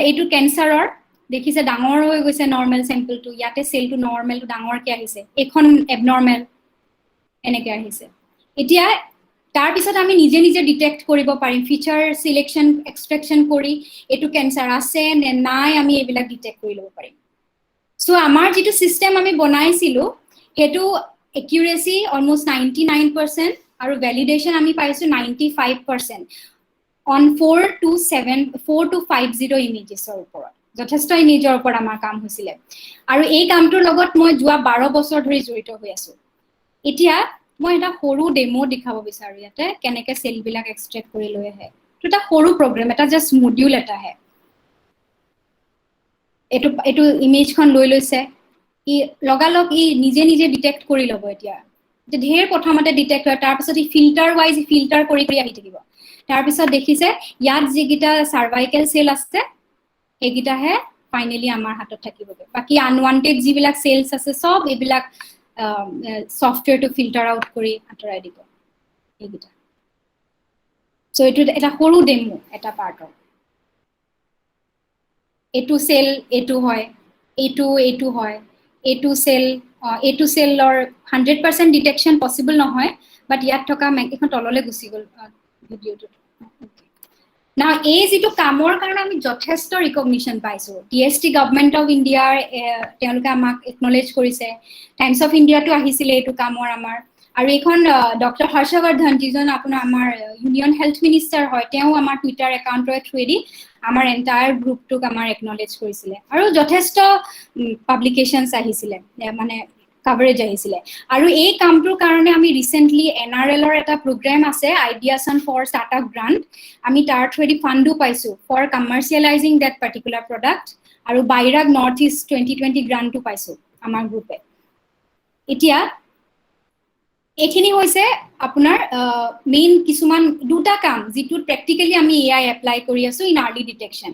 এইটো কেঞ্চাৰৰ দেখিছে ডাঙৰ হৈ গৈছে নৰ্মেল চেম্পলটো, ইয়াতে সেলটো নৰ্মেলটো ডাঙৰকে আহিছে, এখন এবনৰ্মেল এনেকে আহিছে। এতিয়া তাৰ পিছত আমি নিজে নিজে ডিটেক্ট কৰিব পাৰিম, ফিচাৰ সিলেকশ্যন এক্সট্ৰেকশ্যন কৰি এইটো কেঞ্চাৰ আছে নে নাই আমি এইবিলাক ডিটেক্ট কৰি ল'ব পাৰিম। সো আমাৰ যিটো চিষ্টেম আমি বনাইছিলো সেইটো একিউৰেচি অলমোষ্ট 99% আৰু ভেলিডেশ্যন আমি পাইছো 95% অন 4 to 50 ইমেজেছৰ ওপৰত। যথেষ্ট ইমেজৰ ওপৰত আমাৰ কাম হৈছিলে। আৰু এই কামটোৰ লগত মই যোৱা 12 বছৰ ধৰি জড়িত হৈ আছো। এতিয়া মই এটা সৰু ডেমো দেখাব বিচাৰো ইয়াতে, কেনেকে সেলবিলাক এক্সট্ৰেক্ট কৰি লৈ আহে। এটা সৰু প্ৰগ্ৰেম, এটা জাষ্ট মডিউল এটা হে। এইটো ইমেজখন লৈ লৈছে, ই লগালগ ই নিজে নিজে ডিটেক্ট কৰি ল'ব। এতিয়া ঢেৰ প্ৰথমতে ডিটেক্ট হয়, তাৰপিছত ই ফিল্টাৰ ৱাইজ ফিল্টাৰ কৰি আহি থাকিব। তাৰপিছত দেখিছে ইয়াত যিকেইটা সাৰ্ভাইকেল সেল আছে সেইকেইটাহে ফাইনেলি আমাৰ হাতত থাকিবগৈ। বাকী আনৱান্টেড যিবিলাক সেলছ আছে সব এইবিলাক ছফ্টৱেৰটো ফিল্টাৰ আউট কৰি আঁতৰাই দিব এইকেইটা। সো এইটো এটা সৰু ডেমো, এটা পাৰ্টৰ। এইটো সেল এইটো হয়, এইটো হয়, এইটো সেলৰ 100% ডিটেকশ্যন পচিবল নহয়, বাট ইয়াত থকা এখন তললৈ গুচি গ'ল ভিডিঅ'টো। না এই যিটো কামৰ কাৰণে আমি যথেষ্ট ৰিকগনিশ্যন পাইছো। DST গভৰ্ণমেণ্ট অফ ইণ্ডিয়াৰ তেওঁলোকে আমাক একনলেজ কৰিছে, টাইমছ অফ ইণ্ডিয়াটো আহিছিলে এইটো কামৰ আমাৰ। আৰু এইখন ডক্টৰ হৰ্ষবৰ্ধন যিজন আপোনাৰ আমাৰ ইউনিয়ন হেল্থ মিনিষ্টাৰ হয়, তেওঁ আমাৰ টুইটাৰ একাউণ্টৰ থ্ৰুৱেদি আমাৰ এণ্টায়াৰ গ্ৰুপটোক আমাৰ একনলেজ কৰিছিলে। আৰু যথেষ্ট পাব্লিকেশ্যনছ আহিছিলে, মানে কভাৰেজ আহিছিলে। আৰু এই কামটোৰ কাৰণে আমি ৰিচেণ্টলি NRLৰ এটা প্ৰগ্ৰেম আছে, আইডিয়াছন ফৰ ষ্টাৰ্টআপ গ্ৰাণ্ট, আমি তাৰ থ্ৰুৱেদি ফাণ্ডো পাইছো ফৰ কমাৰ্চিয়েলাইজিং দেট পাৰ্টিকুলাৰ প্ৰডাক্ট। আৰু বাইৰাগ নৰ্থ ইষ্ট 2020 গ্ৰাণ্টটো পাইছো আমাৰ গ্ৰুপে। এতিয়া এইখিনি হৈছে আপোনাৰ মেইন কিছুমান দুটা কাম যিটোত প্ৰেক্টিকেলি আমি AI এপ্লাই কৰি আছো ইন আৰ্লি ডিটেকশ্যন।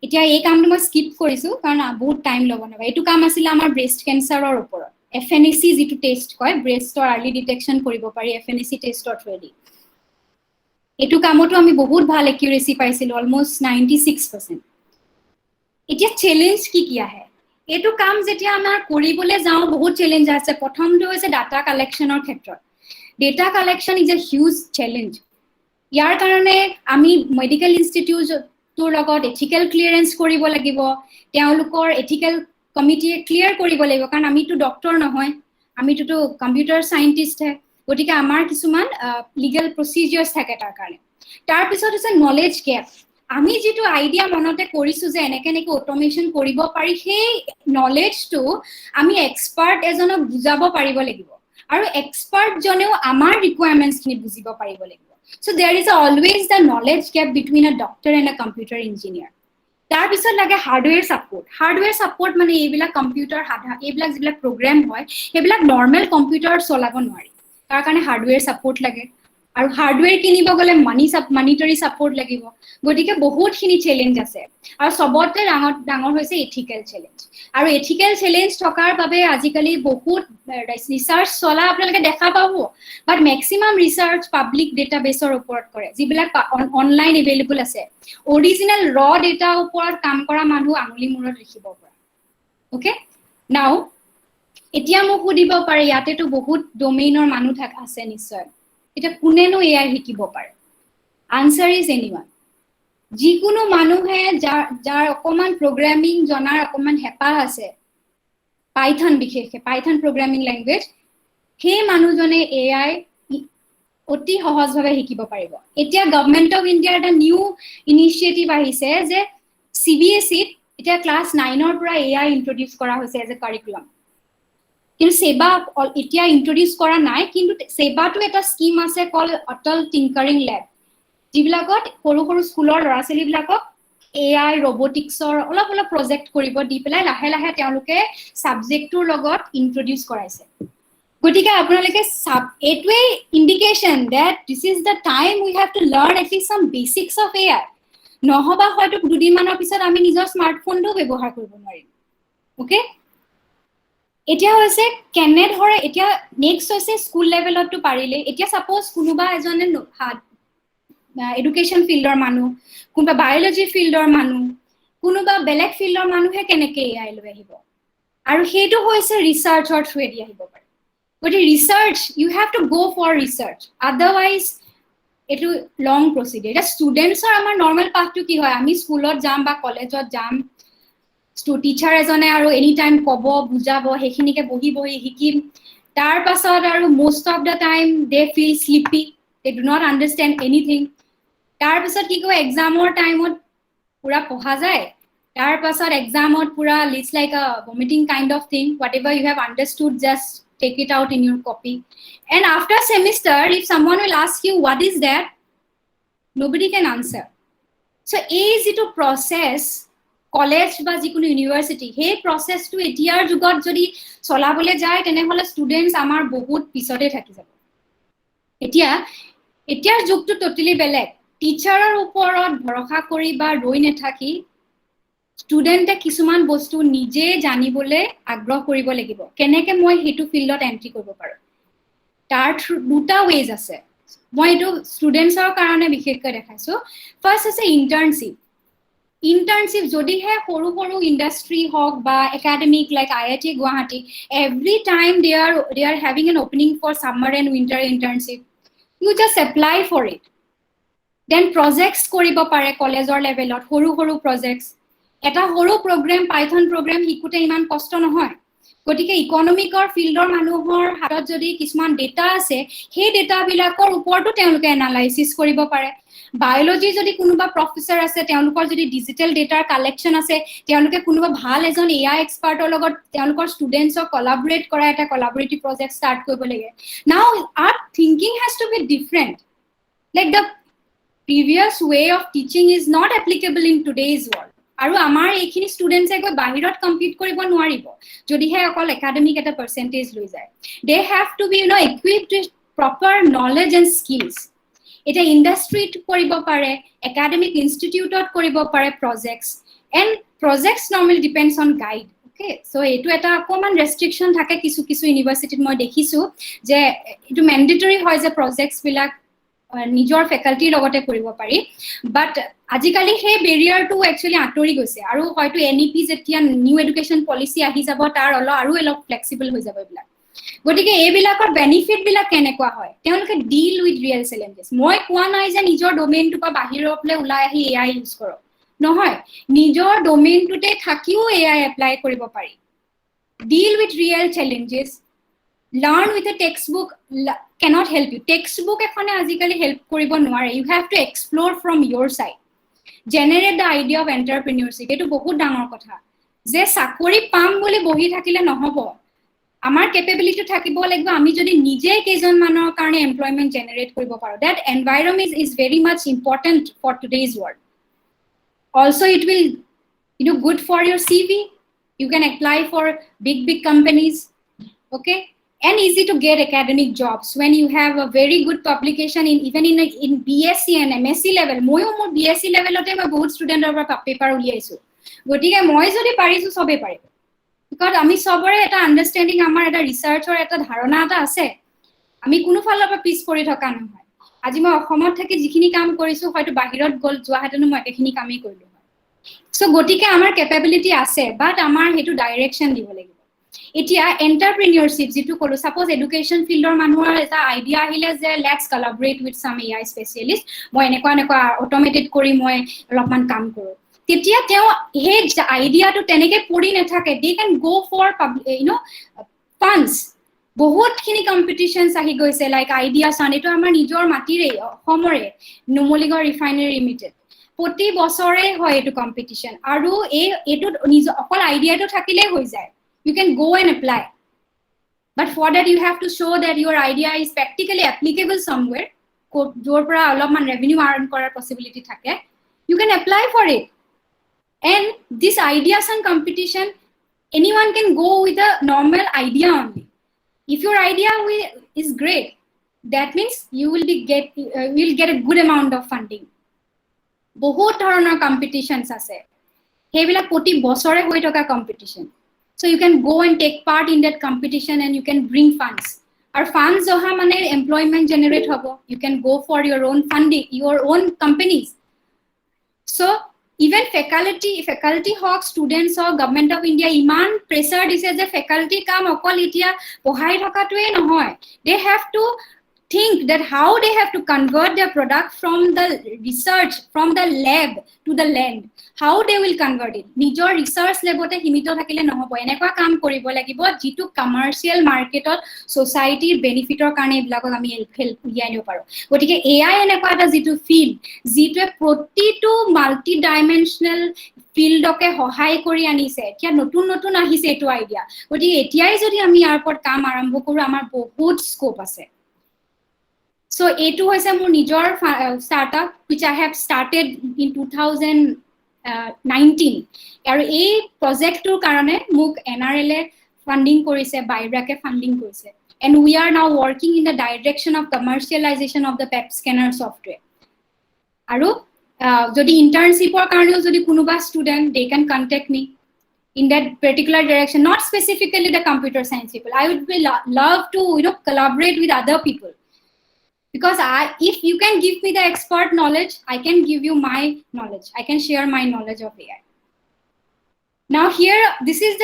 এতিয়া এই কামটো মই স্কিপ কৰিছো কাৰণ বহুত টাইম ল'ব নাপায়। এইটো কাম আছিলে আমাৰ ব্ৰেষ্ট কেঞ্চাৰৰ ওপৰত, FNAC যিটো টেষ্ট কয়, ব্ৰেষ্টৰ আৰ্লি ডিটেকশ্যন কৰিব পাৰি FNAC টেষ্টৰ থ্ৰুৱেদি। এইটো কামতো আমি বহুত ভাল একিউৰেচি পাইছিলো, অলমোষ্ট 96%। এতিয়া চেলেঞ্জ কি আহে? এইটো কাম যেতিয়া আমাৰ কৰিবলৈ যাওঁ বহুত চেলেঞ্জ আছে। প্ৰথমটো হৈছে ডাটা কালেকশ্যনৰ ক্ষেত্ৰত। Data collection is a huge challenge. ইয়াৰ কাৰণে আমি মেডিকেল ইনষ্টিটিউটৰ লগত এথিকেল ক্লিয়াৰেন্স কৰিব লাগিব, তেওঁলোকৰ এথিকেল কমিটিয়ে ক্লিয়াৰ কৰিব লাগিব, কাৰণ আমিতো ডক্টৰ নহয়, আমিতো কম্পিউটাৰ চাইণ্টিষ্টহে। গতিকে আমাৰ কিছুমান লিগেল প্ৰচিডিউৰ্ছ থাকে তাৰ কাৰণে। তাৰপিছত হৈছে নলেজ গেপ। আমি যেটো আইডিয়া মনতে কৰিছো যে এনেকে অটোমেশন কৰিব পাৰি সেই নলেজটো আমি এক্সপাৰ্ট এজনক বুজাব পাৰিব লাগিব আৰু এক্সপাৰ্ট জনেও আমাৰ ৰিকুৱাৰমেন্টস খিনি বুজিব পাৰিব লাগিব so there is always the knowledge gap between a doctor and a computer engineer তাৰ পিছত লাগে হাৰ্ডৱেৰ সাপোৰ্ট মানে এইবিলাক কম্পিউটাৰ এইবিলাক যিবিলাক প্ৰগ্ৰাম হয় এইবিলাক নৰ্মেল কম্পিউটাৰ চলাব নোৱাৰি তাৰ কাৰণে হাৰ্ডৱেৰ সাপোৰ্ট লাগে আৰু হাৰ্ডৱেৰ কিনিব গলে মানিটৰী সাপোৰ্ট লাগিব গতিকে বহুতখিনি চ্যালেঞ্জ আছে আৰু সবতে ডাঙৰ হৈছে এথিক্যাল চ্যালেঞ্জ আৰু এথিক্যাল চ্যালেঞ্জ থকাৰ বাবে আজিকালি বহুত ৰিসাৰ্চ চলা আপোনালোকে দেখা পাব বাট ম্যাক্সিমাম ৰিসাৰ্চ পাব্লিক ডেটাবেসৰ ওপৰত কৰে যিবিলাক অনলাইন এভেইলেবল আছে অৰিজিনাল ৰ ডেটা ওপৰত কাম কৰা মানুহ আঙুলি মূৰত ৰাখিব পৰা ওকে নাও এতিয়া মোক সুধিব পাৰে ইয়াতেতো বহুত ডোমেইনৰ মানুহ আছে নিশ্চয় এটা কোনেনো এআই শিকিব পাৰে আনসাৰ ইজ এনিওয়ান যিকোনো মানুহে যাৰ অকমান প্ৰগ্ৰামিং জনাৰ অকমান হেপাহ আছে পাইথন বিশেষকৈ পাইথন প্ৰগ্ৰামিং ল্যাঙ্গুৱেজ সেই মানুহজনে এআই অতি সহজভাৱে শিকিব পাৰিব এতিয়া গভৰ্নমেন্ট অফ ইণ্ডিয়াৰ এটা নিউ ইনিচিয়েটিভ আহিছে যে সিবিএসই এতিয়া ক্লাস 9 ৰ পৰা এআই ইন্ট্ৰোডিউস কৰা হৈছে এজ এ কাৰিকুলাম কিন্তু সেবা এতিয়া ইন্ট্ৰোডিউস কৰা নাই কিন্তু সেবাটো এটা স্কিম আছে কল অটল টিংকাৰিং ল্যাব যিবিলাকত সৰু সৰু স্কুলৰ ল'ৰা-ছোৱালী বিলাকক এআই ৰবটিক্সৰ অলপ প্ৰজেক্ট কৰিব দি পেলাই লাহে লাহে তেওঁলোকে সাবজেক্টৰ লগত ইন্ট্ৰোডিউস কৰাইছে গতিকে আপোনালোকে এটৱে indication that this is the time we have to learn at least some basics of AI নহবা হয়তো দুদিনমানৰ পিছত আমি নিজৰ স্মাৰ্টফোনটো ব্যৱহাৰ কৰিব নোৱাৰিম ওকে এতিয়া হৈছে কেনে ধৰে এতিয়া নেক্সট হৈছে স্কুল লেভেলতো পাৰিলে এতিয়া সাপোজ কোনোবা এজনে এডুকেশন ফিল্ডৰ মানুহ কোনোবা বায়োলজি ফিল্ডৰ মানুহ কোনোবা বেলেগ ফিল্ডৰ মানুহে কেনেকৈ এআই লৈ আহিব আৰু সেইটো হৈছে ৰিসাৰ্চৰ থ্ৰুৱেদি আহিব পাৰে গতি research you have to go for research otherwise এটো লং প্ৰসিডিউৰ এটা ষ্টুডেন্টছৰ আমাৰ নৰ্মেল পাথটো কি হয় আমি স্কুলত যাম বা কলেজত যাম টিচাৰ এজনে আৰু এনি টাইম কব বুজাব হেখিনিকে বহি শিকিম তাৰ পাছত আৰু most of the time they feel sleepy they do not understand anything তাৰ পাছত কি কয় এক্সামৰ টাইমত পুৰা পঢ়া যায় তাৰ পাছত এক্সামত পুৰা লিটস like a vomiting kind of thing whatever you have understood just take it out in your copy and after semester if someone will ask you what is that nobody can answer so is it a process college বা যিকোনো university সেই প্ৰসেসটো এতিয়াৰ যুগত যদি চলাবলৈ যায় তেনেহলে students আমাৰ বহুত পিছতে থাকি যাব এতিয়াৰ যুগটো টোটালি বেলেগ টিচাৰৰ ওপৰত ভৰসা কৰি বা ৰৈ নেথাকি ষ্টুডেন্টে কিছুমান বস্তু নিজে জানিবলৈ আগ্ৰহ কৰিব লাগিব কেনেকৈ মই হেতু ফিল্ডত এন্ট্ৰি কৰিব পাৰো তাৰ দুটা ওয়েজ আছে মই এটো ষ্টুডেন্টছৰ কাৰণে বিশেষকৈ দেখাইছো ফাৰ্স্ট আছে internship যদি হে সৰু সৰু ইন্ডাস্ট্ৰি হক বা academic like IIT Guwahati every time they are having an opening for summer and winter internship you just apply for it then projects কৰিব পাৰে কলেজৰ লেভেলত সৰু projects এটা সৰু program python program শিকুতে ইমান কষ্ট নহয় গতিকে ইকোনমিকৰ ফিল্ডৰ মানুহৰ হাতত যদি কিছুমান ডেটা আছে সেই ডেটা বিলাকৰ ওপৰতো তেওঁলোকে এনালাইসিস কৰিব পাৰে বায়োলজি যদি কোনোবা প্ৰফেসৰ আছে তেওঁলোকৰ যদি ডিজিটেল ডেটাৰ কালেকশন আছে তেওঁলোকে কোনোবা ভাল এজন এআই এক্সপাৰ্টৰ লগত তেওঁলোকৰ ষ্টুডেন্টছক কোলাবৰেট কৰা এটা কোলাবৰেটিভ প্ৰজেক্ট ষ্টাৰ্ট কৰিব লাগে নাও our thinking has to be different like the previous way of teaching is not applicable in today's world আৰু আমাৰ এইখিনি ষ্টুডেন্টছে গৈ বাহিৰত কম্পিট কৰিব নোৱাৰিব যদিহে অকল একাডেমিক এটা পাৰ্সেন্টেজ লৈ যায় they have to be equipped with proper knowledge and skills এটা ইন্ডাস্ট্রিত কৰিব পাৰে একাডেমিক ইনষ্টিটিউটত কৰিব পাৰে projects normally depends on guide okay so এটো এটা কমন ৰেষ্ট্ৰিকশন থাকে কিছু ইউনিভাৰ্সিটিত মই দেখিছো যে এটো ম্যান্ডেটৰি হয় যে projects বিলাক নিজৰ ফেকাল্টিৰ লগতে কৰিব পাৰি বাট আজিকালি হে বেৰিয়াৰটো একচুয়ালি আঁতৰি গৈছে আৰু হয়তো এনইপি যেতিয়া নিউ এডুকেশন পলিসি আহি যাব তাৰ আৰু অলপ ফ্লেক্সিবল হৈ যাব এইবিলাক গতিকে এইবিলাকৰ বেনিফিট বিলাক কেনেকুৱা হয় তেওঁলোকে ডিল উইথ ৰিয়েল চ্যালেঞ্জেস মই কোৱা নাই যে নিজৰ ডোমেইনটো বা বাহিৰলৈ ওলাই আহি এআই ইউজ কৰক নহয় নিজৰ ডোমেইনটোতে থাকিও এআই এপ্লাই কৰিব পাৰি deal with real challenges learn with a textbook cannot help you textbook এখনে আজিকালি হেল্প কৰিব নোৱাৰে you have to explore from your side generate the idea of entrepreneurship. এইটো বহুত ডাঙৰ কথা যে চাকৰি পাম বুলি বহি থাকিলে নহ'ব। আমাৰ কেপেবিলিটি থাকিব লাগিব আমি যদি নিজে কেইজনমানৰ কাৰণে এমপ্লয়মেণ্ট জেনেৰেট কৰিব পাৰোঁ। That environment is very much important for today's world. Also' it will good for your CV. You can apply for big companies, okay, and easy to get academic jobs when you have a very good publication even in BSc and MSc level. Moi BSc level ote moi bahut student or paper uliaisu, gotike moi jodi parisu sobe pare, because ami sobore eta understanding amar eta research or eta dharona eta ase, ami kuno falor pa piece pori thoka nohoy. Aji moi Assomot thaki jikhini kaam korisu hoyto bahirot gol joa hetanu moi ekhini kamei korilu। So gotike amar capability ase, but amar hetu direction dibo lagibo। Etia entrepreneurship jitu kolo, suppose education field or manuar eta idea ahile je let's collaborate with some AI specialist, moi eneko automated kori moi olopman kaam koru, tetia teo he idea to teneke pori nathake, they can go for funds। বহুত খিনি competitions আহি গৈছে, like idea সান, এটো আমাৰ নিজৰ মাটিৰে অসমৰে Numaligarh refinery limited প্ৰতি বছৰে হয় এটো কম্পিটিশন, আৰু এটো নিজৰ অকল আইডিয়াটো থাকিলে হৈ যায়। You can go and apply, but for that you have to show that your idea is practically applicable somewhere, jor pora olopman revenue earn korar possibility thake, you can apply for it। And this ideas and competition, anyone can go with a normal idea only। If your idea is great, that means you will get a good amount of funding। বহুত ধৰণৰ competitions আছে, হেবিলা প্ৰতি বছৰে হৈ থকা competition. So you can go and take part in that competition and you can bring funds, or funds joha mane employment generate hobo, you can go for your own funding, your own companies। So even faculty hawk students or government of India iman pressure dise je faculty kam okol itia pohai thakatoe nohoy, they have to think that how they have to convert their product from the research, from the lab to the land, how they will convert it। Nijor research labote himito thakile nohobo, enekwa kaam koribo lagibo jitu commercial marketot society benefitor karone ebilakok ami help dianibo paro। gotike AI enekwa eta jitu field jitu protitu multi dimensional field oke hohai kori anise, kia notun ahise etu idea, gotike etiai jodi ami yar por kaam arambho koru amar bahut scope ase। So A2 was a Nijor startup which I have started in 2019. And a project to Karane Muk NRLA funding korise, Bairake funding korise. And we are now working in the direction of commercialization of the PEP scanner software. Aru jodi internship or karone jodi kunuba student, they can contact me in that particular direction, not specifically the computer science people. I would be love to collaborate with other people, because if you can give me the expert knowledge, I can give you my knowledge, I can share my knowledge of AI। Now here this is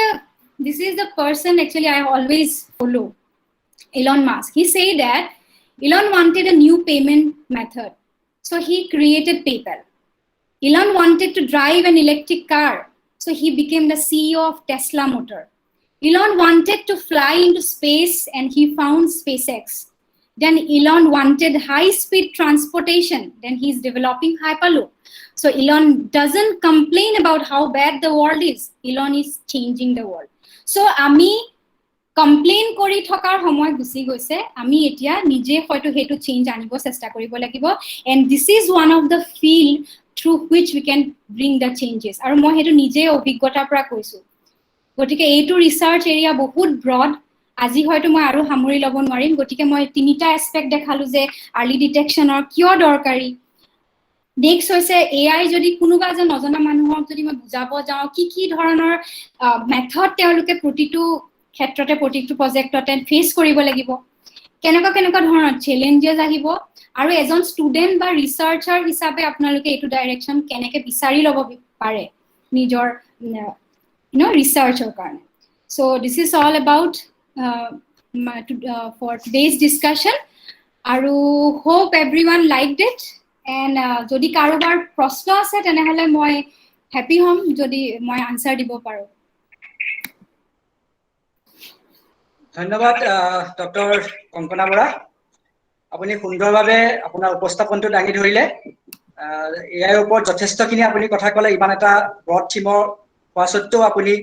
the person actually I always follow, Elon Musk। He said that Elon wanted a new payment method, so he created PayPal। Elon wanted to drive an electric car, so he became the CEO of Tesla Motor। Elon wanted to fly into space and he found SpaceX। Then Elon wanted high-speed transportation, then he's developing Hyperloop। So Elon doesn't complain about how bad the world is, Elon is changing the world। So ami complain kori thokar homoy gusi goise, ami etia nije hoyto hetu change anibo chesta koribo lagibo, and this is one of the field through which we can bring the changes। Aru moi hetu nije obhigota pra koisu, gotike etu research area bahut broad, আজি হয়তো মই আৰু হামুৰি লব নোৱাৰিম, গতিকে মই তিনিটা aspect দেখালো যে আৰ্লি ডিটেকশনৰ কিয় দৰকাৰী। নেক্সট হৈছে AI যদি কোনোবা যে নজনা মানুহক যদি মই বুজাব যাওঁ কি ধৰণৰ মেথড তেওঁলোকে প্ৰতিটো ক্ষেত্ৰতে প্ৰতিটো প্ৰজেক্টতে ফেস কৰিব লাগিব, কেনেকুৱা ধৰণৰ চ্যালেঞ্জেস আহিব, আৰু এজন ষ্টুডেন্ট বা ৰিসাৰ্চাৰ হিচাপে আপোনালোকে এইটো ডাইৰেকশন কেনেকৈ বিচাৰি ল'ব পাৰে নিজৰ ৰিসাৰ্চৰ কাৰণে। So this is all about for today's discussion, aru hope everyone liked it, and jodi karobar proshno ase tenehole moi happy hom jodi moi answer dibo paro। ধন্যবাদ ডক্টৰ কংকনা বৰা, আপুনি সুন্দৰভাৱে আপোনাৰ উপস্থাপনটো দাঙি ধৰিলে। ইয়াৰ ওপৰত যথেষ্টখিনি আপুনি কথা ক'লে, ইমান এটা ব্ৰড থিমৰ হোৱা স্বত্বেও আপুনি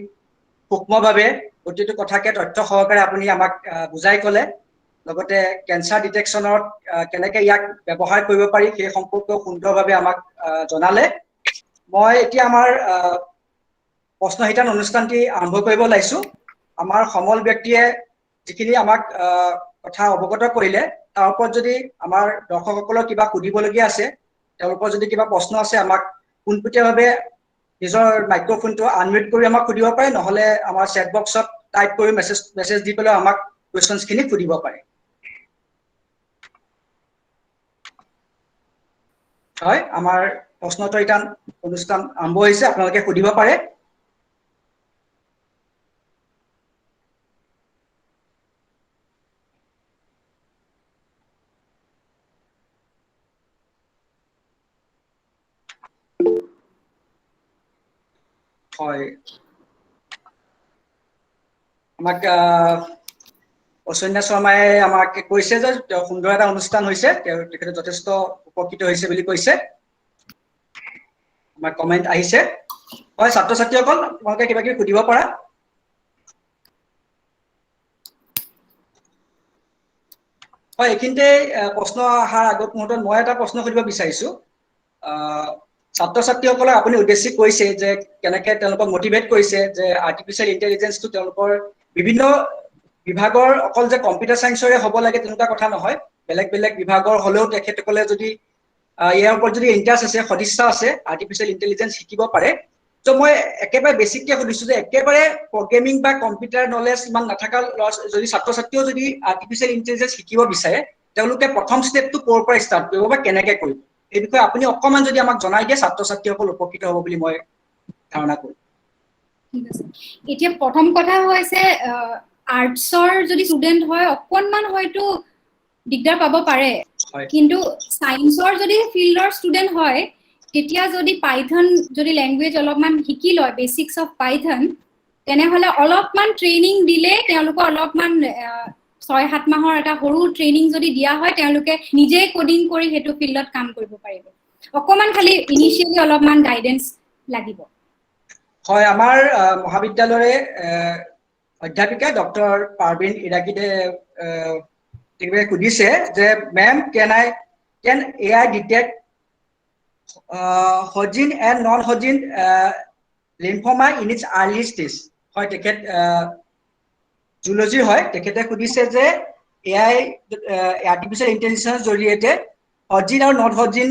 সূক্ষ্মভাৱে প্ৰতিটো কথাকে তথ্য সহকাৰে আপুনি আমাক বুজাই ক'লে। লগতে কেঞ্চাৰ ডিটেকশ্যনত কেনেকৈ ইয়াক ব্যৱহাৰ কৰিব পাৰি সেই সম্পৰ্কেও সুন্দৰভাৱে আমাক জনালে। মই এতিয়া আমাৰ প্ৰশ্ন শিতান অনুষ্ঠানটি আৰম্ভ কৰিব ওলাইছোঁ। আমাৰ সমল ব্যক্তিয়ে যিখিনি আমাক কথা অৱগত কৰিলে, তাৰ ওপৰত যদি আমাৰ দৰ্শকসকলৰ কিবা সুধিবলগীয়া আছে, তেওঁলোকৰ যদি কিবা প্ৰশ্ন আছে, আমাক পোনপটীয়াভাৱে নিজৰ মাইক্ৰফোনটো আনমিউট কৰি আমাক সুধিব পাৰে, নহ'লে আমাৰ চেট বক্সত টাইপ কৰি মেছেজ দি পেলাই আমাক কুৱেশ্যনছখিনি সুধিব পাৰে। হয়, আমাৰ প্ৰশ্নোত্তৰিতান অনুষ্ঠান আৰম্ভ হৈছে, আপোনালোকে সুধিব পাৰে। হয়, আমাক অচন্যা শৰ্মাই আমাক কৈছে যে সুন্দৰ এটা অনুষ্ঠান হৈছে, তেখেতে যথেষ্ট উপকৃত হৈছে বুলি কৈছে। আমাৰ কমেণ্ট আহিছে। হয়, ছাত্ৰ ছাত্ৰীসকল আপোনালোকে কিবা কিবি সুধিব পাৰা। হয়, এইখিনিতে প্ৰশ্ন অহাৰ আগত মুহূৰ্তত মই এটা প্ৰশ্ন সুধিব বিচাৰিছোঁ। ছাত্ৰ ছাত্ৰীসকলক আপুনি উদ্দেশ্যি কৈছে যে কেনেকৈ তেওঁলোকক মটিভেট কৰিছে যে আৰ্টিফিচিয়েল ইণ্টেলিজেন্সটো তেওঁলোকৰ বিভিন্ন বিভাগৰ অকল যে কম্পিউটাৰ চায়েন্সৰে হ'ব লাগে তেনেকুৱা কথা নহয়, বেলেগ বেলেগ বিভাগৰ হ'লেও তেখেতসকলে যদি ইয়াৰ ওপৰত যদি ইণ্টাৰেষ্ট আছে, সদিচ্ছা আছে, আৰ্টিফিচিয়েল ইণ্টেলিজেন্স শিকিব পাৰে। ত' মই একেবাৰে বেছিককৈ সুধিছোঁ যে একেবাৰে প্ৰগ্ৰেমিং বা কম্পিউটাৰ নলেজ ইমান নাথাকা যদি ছাত্ৰ ছাত্ৰীও যদি আৰ্টিফিচিয়েল ইণ্টেলিজেন্স শিকিব বিচাৰে, তেওঁলোকে প্ৰথম ষ্টেপটো ক'ৰ পৰা ষ্টাৰ্ট কৰিব বা কেনেকৈ কৰিব, এই বিষয়ে আপুনি অকণমান যদি আমাক জনাই দিয়ে ছাত্ৰ ছাত্ৰীসকল উপকৃত হ'ব বুলি মই ধাৰণা কৰোঁ। ঠিক আছে, এতিয়া প্ৰথম কথা হৈছে আৰ্টছৰ যদি ষ্টুডেণ্ট হয় অকণমান হয়তো দিগদাৰ পাব পাৰে, কিন্তু চায়েন্সৰ যদি ফিল্ডৰ ষ্টুডেণ্ট হয় তেতিয়া যদি পাইথন যদি লেংগুৱেজ অলপমান শিকি লয়, বেচিক্স অফ পাইথন, তেনেহ'লে অলপমান ট্ৰেইনিং দিলে তেওঁলোকৰ অলপমান 6-7 মাহৰ এটা সৰু ট্ৰেইনিং যদি দিয়া হয়, তেওঁলোকে নিজে কোডিং কৰি সেইটো ফিল্ডত কাম কৰিব পাৰিব। অকণমান খালি ইনিচিয়েলি অলপমান গাইডেন্স লাগিব। হয়, আমাৰ মহাবিদ্যালয়ৰে অধ্যাপিকা ডক্টৰ পাৰ্বিন ইৰাকিদে সুধিছে যে ma'am can AI detect হজিন and non হজিন lymphoma in it's early stage. হয়, তেখেত জুলজিৰ হয়, তেখেতে সুধিছে যে AI আৰ্টিফিচিয়েল ইণ্টেলিজেন্সৰ জৰিয়তে হজিন আৰু নন হজিন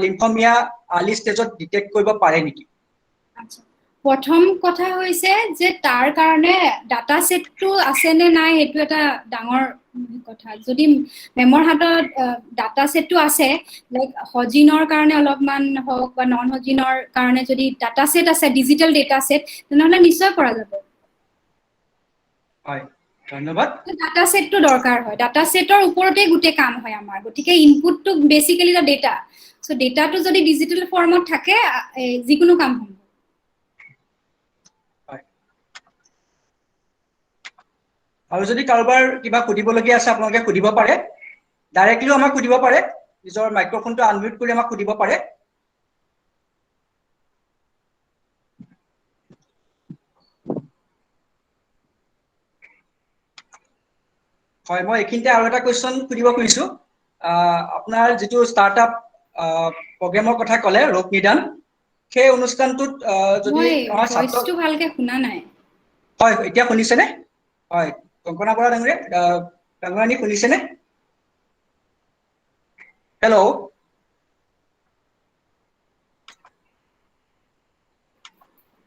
লিম্ফোমিয়া আৰ্লি ষ্টেজত ডিটেক্ট কৰিব পাৰে নেকি? প্ৰথম কথা হৈছে যে তাৰ কাৰণে ডাটা ছেটটো আছে নে নাই সেইটো এটা ডাঙৰ কথা। যদি মেমৰ হাতত ডাটা ছেটটো আছে, লাইক হজিনৰ কাৰণে অলপমান হওক বা নন হজিনৰ কাৰণে যদি ডাটা ছেট আছে, ডিজিটেল ডাটা ছেট, তেনেহ'লে নিশ্চয় পৰা যাব। হয়, ধন্যবাদ। ডাটা ছেটটো দৰকাৰ হয়, ডাটা ছেটৰ ওপৰতে গোটেই কাম হয় আমাৰ, গতিকে ইনপুটটো বেচিকেলি দ্য ডেটা। চ' ডেটাটো যদি ডিজিটেল ফৰ্মত থাকে যিকোনো কাম হ'ব। আৰু যদি কাৰোবাৰ কিবা সুধিবলগীয়া আছে আপোনালোকে সুধিব পাৰে, ডাইৰেক্টলিও আমাক সুধিব পাৰে, নিজৰ মাইক্ৰফোনটো আনমিউট কৰি আমাক সুধিব পাৰে। হয়, মই এইখিনিতে আৰু এটা কুৱেশ্যন সুধিব খুজিছোঁ। আপোনাৰ যিটো ষ্টাৰ্টআপ প্ৰগ্ৰেমৰ কথা ক'লে ৰোগ নিদান, সেই অনুষ্ঠানটোত যদি আমাৰ ছাত্ৰ ভালকে শুনা নাই। হয়, এতিয়া শুনিছেনে? হয়, কংকনা বৰা ডাঙৰীয়া শুনিছেনে? হেল্ল'।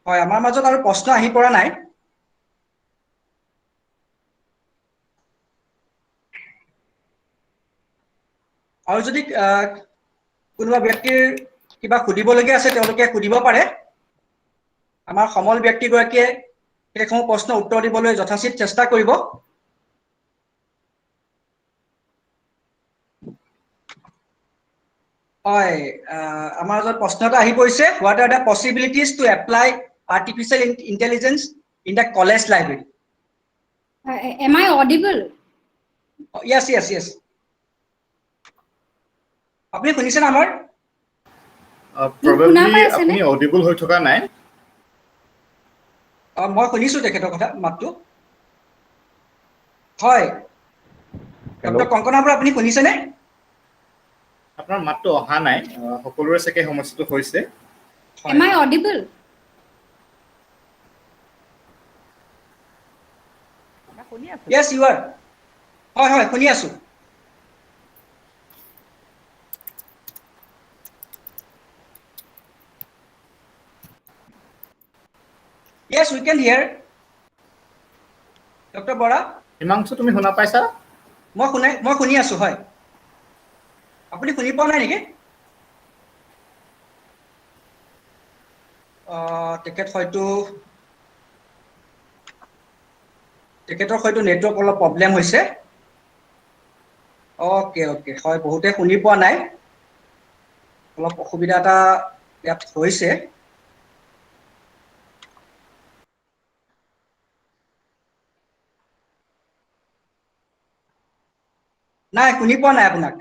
হয়, আমাৰ মাজত আৰু প্ৰশ্ন আহি পৰা নাই। আৰু যদি কোনোবা ব্যক্তিৰ কিবা সুধিবলগীয়া আছে তেওঁলোকে সুধিব পাৰে। আমাৰ সমল ব্যক্তিগৰাকীয়ে সেইসমূহ প্ৰশ্ন উত্তৰ দিবলৈ যথাচিত চেষ্টা কৰিব। হয়, আমাৰ মাজত প্ৰশ্ন এটা আহি পৰিছে, what are the possibilities two apply artificial intelligence in the college library? Am I audible? Yes. আপুনি শুনিছেনে আমাৰ? Probably পাই আছেনে? আপুনি audible হৈ থকা নাই। মই শুনিছো তেখেতৰ কথা মাতটো হয় Hello? ডক্টৰ কংকনা বৰা আপুনি শুনিছেনে আপোনাৰ মাতটো অহা নাই সকলোৰে চাগে সমস্যাটো হৈছে Am I audible? Yes you are হয় শুনি আছো Yes we can hear doctor Bora Himanshu তুমি শুনা পাইছা মই শুনি আছো হয় আপুনি শুনি পোৱা নাই নেকি তেখেতৰ হয়তো নেটৱৰ্ক অলপ প্ৰবলেম হৈছে ওকে হয় বহুতে শুনি পোৱা নাই অলপ অসুবিধা এটা ইয়াত হৈছে নাই শুনি পোৱা নাই আপোনাক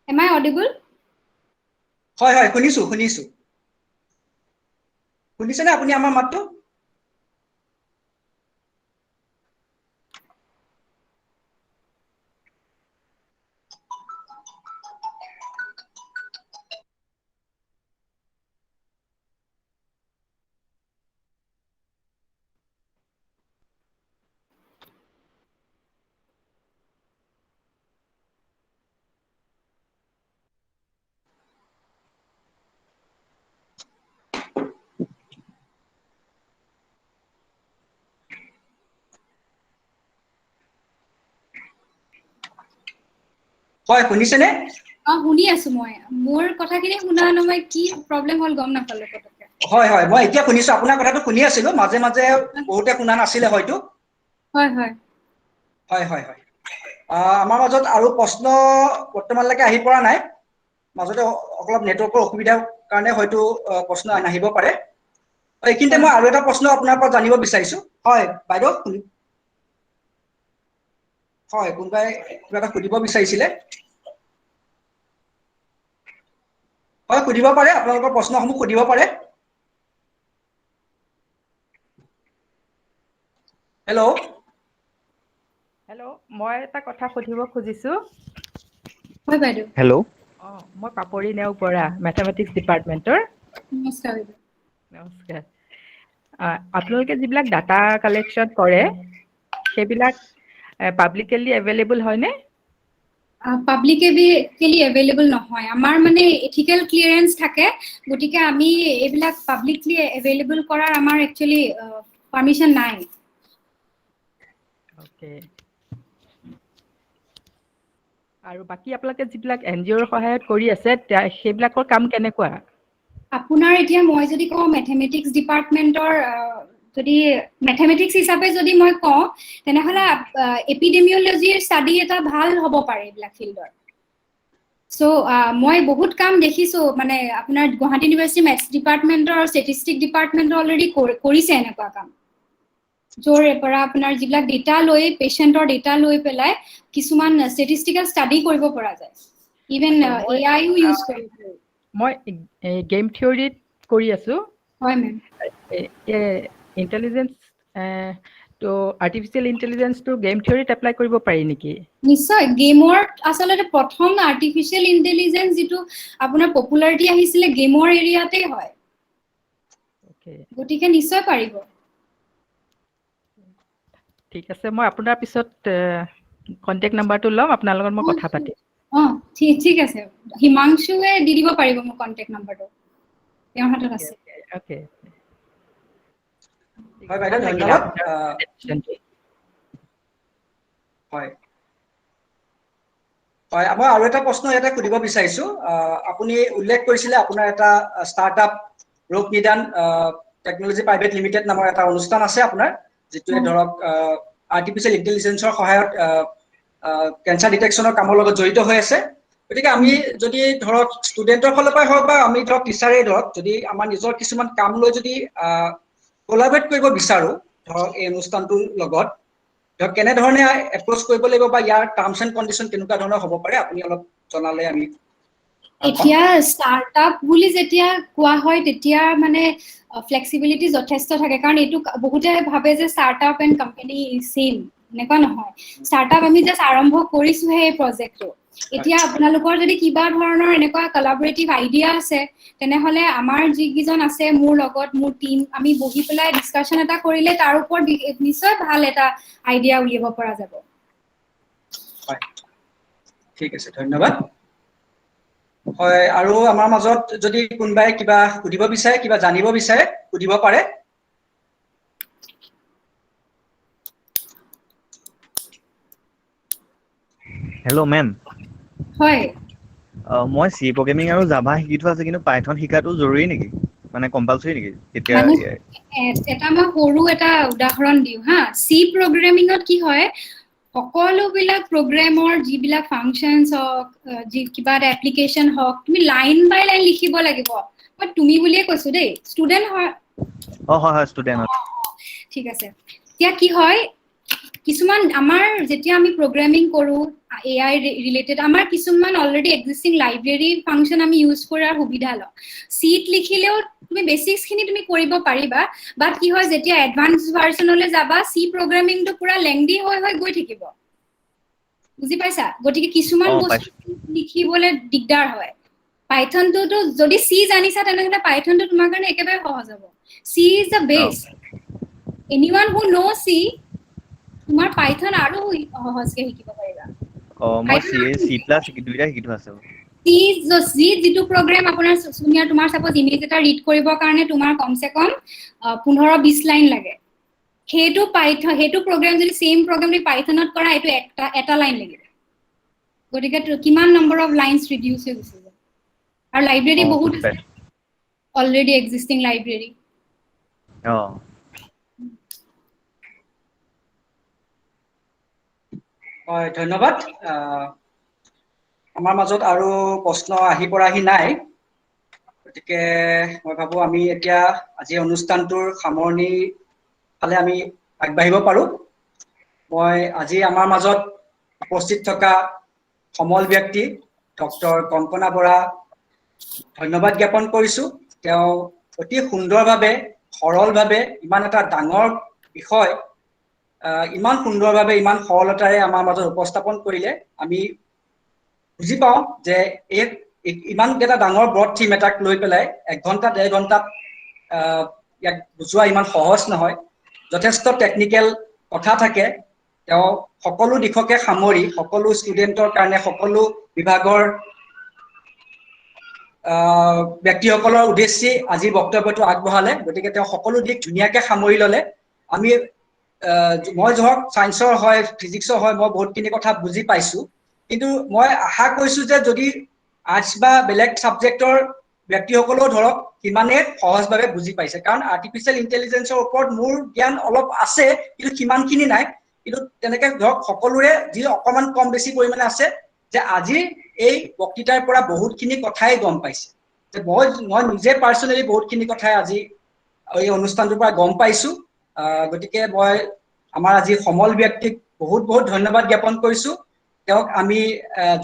Am I audible? হয় শুনিছো শুনিছেনে আপুনি আমাৰ মাতটো হয় শুনিছেনে শুনি আছো মই মোৰ কথাখিনি শুনা নহয় কি প্ৰবলেম হল গম নাপালো পতকে হয় মই এতিয়া শুনিছো আপোনাৰ কথাটো শুনি আছিলো মাজে মাজে বহুতে শুনা নাছিলে হয়তো হয় আমাৰ মাজত আৰু প্ৰশ্ন বৰ্তমানলৈকে আহি পৰা নাই মাজতে অলপ নেটৱৰ্কৰ অসুবিধাৰ কাৰণে হয়তো প্ৰশ্ন আহিব পাৰে এইখিনিতে মই আৰু এটা প্ৰশ্ন আপোনাৰ পৰা জানিব বিচাৰিছো হয় বাইদেউ হয় কোনোবাই কিবা এটা সুধিব বিচাৰিছিলে হয় সুধিব পাৰে আপোনালোকৰ প্ৰশ্নসমূহ সুধিব পাৰে হেল্ল' মই এটা কথা সুধিব খুজিছো হয় বাইদেউ Hello. মই পাপৰি নেওগ বৰা মেথামেটিক্স ডিপাৰ্টমেণ্টৰ নমস্কাৰ বাইদেউ নমস্কাৰ আপোনালোকে যিবিলাক ডাটা কালেকশ্যন কৰে সেইবিলাক পাব্লিকেলি এভেইলেবল হয়নে পাব্লিকেলি এভেইলেবল নহয় আমাৰ মানে এথিকেল ক্লিয়াৰেন্স থাকে গতিকে আমি এইবিলাক পাব্লিকলি এভেইলেবল কৰাৰ আমাৰ একচুয়ালি পাৰমিশন নাই ওকে আৰু বাকী আপোনালোকে যিবিলাক এনজিঅ'ৰ সহায়ত কৰি আছে সেইবিলাকৰ কাম কেনেকুৱা আপোনাৰ এতিয়া মই যদি কওঁ মেথমেটিক্স ডিপাৰ্টমেন্টৰ যদি মেথমেটিক্স হিচাপে যদি মই কওঁ তেনেহলে এপিডেমিওলজিৰ ষ্টাডি এটা ভাল হ'ব পাৰে এইবিলাক ফিল্ডৰ সো মই বহুত কাম দেখিছো মানে আপোনাৰ গুৱাহাটী ইউনিভাৰ্চিটি মেথছ ডিপাৰ্টমেন্টৰ আৰু ষ্টেটিষ্টিক ডিপাৰ্টমেন্টৰ অলৰেডি কৰিছে এনেকুৱা কাম য'ৰ পৰা আপোনাৰ যিবিলাক ডেটা লৈ পেচেণ্টৰ ডেটা লৈ পেলাই কিছুমান ষ্টেটিষ্টিকেল ষ্টাডি কৰিব পৰা যায় ইভেন এআইও ইউজ কৰিব পাৰি মই গেম থিয়ৰিত কৰি আছো হয় মেম ইণ্টেলিজেন্স তো আৰ্টিফিচিয়েল ইণ্টেলিজেন্সটো গেম থিয়ৰিত এপ্লাই কৰিব পাৰি নেকি নিশ্চয় গেমৰ আচলতে প্ৰথম আৰ্টিফিচিয়েল ইন্টেলিজেন্স যিটো আপোনাৰ পপুলাৰিটি আহিছিলে গেমৰ এৰিয়াতে হয় গতিকে নিশ্চয় পাৰিব ঠিক আছে মই আপোনাৰ পিছত কন্টেক্ট নাম্বাৰটো ল'ম আপোনাৰ লগত মই কথা পাতিম ঠিক আছে হিমাংশুৱে দি দিব পাৰিব মোক কন্টেক্ট নাম্বাৰটো তেওঁৰ হাতত আছে ওকে হয় বাইদেউ ধন্যবাদ হয় মই আৰু এটা প্ৰশ্ন ইয়াতে সুধিব বিচাৰিছো আপুনি উল্লেখ কৰিছিলে আপোনাৰ এটা ষ্টাৰ্টআপ ৰোগ নিদান টেকনলজি প্ৰাইভেট লিমিটেড নামৰ এটা অনুষ্ঠান আছে আপোনাৰ যিটোৱে ধৰক আৰ্টিফিচিয়েল ইন্টেলিজেন্সৰ সহায়ত কেঞ্চাৰ ডিটেকশ্যনৰ কামৰ লগত জড়িত হৈ আছে গতিকে আমি যদি ধৰক ষ্টুডেণ্টৰ ফালৰ পৰা হওক বা আমি ধৰক টিচাৰেই ধৰক যদি আমাৰ নিজৰ কিছুমান কাম লৈ যদি কোলাবৰেট কৰিব বিচাৰো ধৰক এই অনুষ্ঠানটোৰ লগত ধৰক কেনেধৰণে এপ্ৰ'চ কৰিব লাগিব বা ইয়াৰ টাৰ্মছ এণ্ড কণ্ডিশ্যন কেনেকুৱা ধৰণৰ হ'ব পাৰে আপুনি অলপ জনালে আমি এতিয়া ষ্টাৰ্টআপ বুলি যেতিয়া কোৱা হয় তেতিয়া মানে ফ্লেক্সিবিলিটি যথেষ্ট থাকে কাৰণ এইটো বহুতে ভাবে যে ষ্টাৰ্টআপ এণ্ড কোম্পানী সেম এনেকুৱা নহয় ষ্টাৰ্টআপ আমি জাষ্ট আৰম্ভ কৰিছোহে এই প্ৰজেক্টটো এতিয়া আপোনালোকৰ যদি কিবা ধৰণৰ এনেকুৱা কলাবৰেটিভ আইডিয়া আছে তেনেহলে আমাৰ যিকেইজন আছে মোৰ লগত মোৰ টিম আমি বহি পেলাই ডিছকাশ্যন এটা কৰিলে তাৰ ওপৰত নিশ্চয় ভাল এটা আইডিয়া উলিয়াব পৰা যাব হয় ঠিক আছে ধন্যবাদ হয় আৰু আমাৰ মাজত যদি কোনোবাই কিবা সুধিব বিচাৰে কিবা জানিব বিচাৰে সুধিব পাৰে হেল্ল' মেম হয় মই চি প্ৰগ্ৰেমিং আৰু জাভা শিকি থোৱা আছে কিন্তু পাইথন শিকাটো জৰুৰী নেকি মানে কম্পালচৰি নেকি তেতিয়া মানে এটা মই সৰু এটা উদাহৰণ দিওঁ হা চি প্ৰগ্ৰেমিঙত কি হয় সকলোবিলাক প্ৰগ্ৰেমৰ যিবিলাক ফাংচনছ হওক যি কিবা এটা এপ্লিকেশ্যন হওক তুমি লাইন বাই লাইন লিখিব লাগিব মই তুমি বুলিয়ে কৈছো দেই ষ্টুডেণ্ট হয় হয় ষ্টুডেণ্ট ঠিক আছে এতিয়া কি হয় কিছুমান আমাৰ যেতিয়া আমি প্ৰগ্ৰেমিং কৰো AI ৰিলেটেড আমাৰ কিছুমান অলৰেডি এক্সিষ্টিং লাইব্ৰেৰী ফাংচন আমি ইউজ কৰাৰ সুবিধা লওঁ চিট লিখিলেও তুমি বেসিক্স খিনি তুমি কৰিব পাৰিবা বাট কি হয় যেতিয়া এডভান্স ভাৰ্চনলৈ যাবা সি প্ৰগ্ৰেমিংটো পুৰা লেংদি হৈ গৈ থাকিব বুজি পাইছা গতিকে কিছুমান বস্তু লিখিবলৈ দিগদাৰ হয় পাইথনটো যদি সি জানিছা তেনেহলে পাইথনটো তোমাৰ কাৰণে একেবাৰে সহজ হ'ব she is the base anyone who know C তোমাৰ পাইথন আৰু সহজকে শিকিব পাৰিবা মই চি প্লাছ দুইটা শিকি থোৱা আছে যিটো প্ৰগ্ৰেম আপোনাৰ সুনিয়া তোমাৰ সাপোজ ইমেজ এটা ৰিড কৰিবৰ কাৰণে তোমাৰ কমসে কম 15-20 লাইন লাগে হেতু পাইথন হেতু প্ৰগ্ৰেম যদি সেম প্ৰগ্ৰেম তুমি পাইথনত কৰা এটো এটা লাইন লাগিব গতিকে কিমান নম্বৰ অফ লাইনছ ৰিডিউস হৈ গৈছে আৰু লাইব্ৰেৰী বহুত আছে অলৰেডি এক্সিষ্টিং লাইব্ৰেৰী হয় ধন্যবাদ আমাৰ মাজত আৰু প্ৰশ্ন আহি পৰাহি নাই গতিকে মই ভাবো আমি এতিয়া আজি অনুষ্ঠানটোৰ সামৰণি ফালে আমি আগবাঢ়িব পাৰো মই আজি আমাৰ মাজত উপস্থিত থকা সমল ব্যক্তি ডক্টৰ কংকনা বৰা ধন্যবাদ জ্ঞাপন কৰিছো তেওঁ অতি সুন্দৰভাৱে সৰলভাৱে ইমান এটা ডাঙৰ বিষয় ইমান সুন্দৰভাৱে ইমান সৰলতাৰে আমাৰ মাজত উপস্থাপন কৰিলে আমি বুজি পাওঁ যে এই ইমান এটা ডাঙৰ ব্ৰড থিম এটাক লৈ পেলাই 1 ঘণ্টা 1.5 ঘণ্টাত ইয়াক বুজোৱা ইমান সহজ নহয় যথেষ্ট টেকনিক্যাল কথা থাকে তেওঁ সকলো দিশকে সামৰি সকলো ষ্টুডেন্টৰ কাৰণে সকলো বিভাগৰ ব্যক্তিসকলৰ উদ্দেশ্যে আজি বক্তব্যটো আগবঢ়ালে গতিকে তেওঁ সকলো দিশ ধুনীয়াকৈ সামৰি ল'লে আমি মই ধৰক সায়েন্সৰ হয় ফিজিক্সৰ হয় মই বহুতখিনি কথা বুজি পাইছো কিন্তু মই আশা কৰিছো যে যদি আৰ্টছ বা বেলেগ সাবজেক্টৰ ব্যক্তিসকলেও ধৰক কিমানে সহজভাৱে বুজি পাইছে কাৰণ আৰ্টিফিশিয়াল ইন্টেলিজেন্সৰ ওপৰত মোৰ জ্ঞান অলপ আছে কিন্তু কিমানখিনি নাই কিন্তু তেনেকৈ ধৰক সকলোৰে যি অকমান কম বেছি পৰিমাণে আছে যে আজি এই বক্তৃতাৰ পৰা বহুতখিনি কথাই গম পাইছে যে মই নিজে পাৰ্সোনালি বহুতখিনি কথাই আজি এই অনুষ্ঠানটোৰ পৰা গম পাইছো গতিকে মই আমাৰ আজি সমল ব্যক্তিক বহুত ধন্যবাদ জ্ঞাপন কৰিছো তেওঁক আমি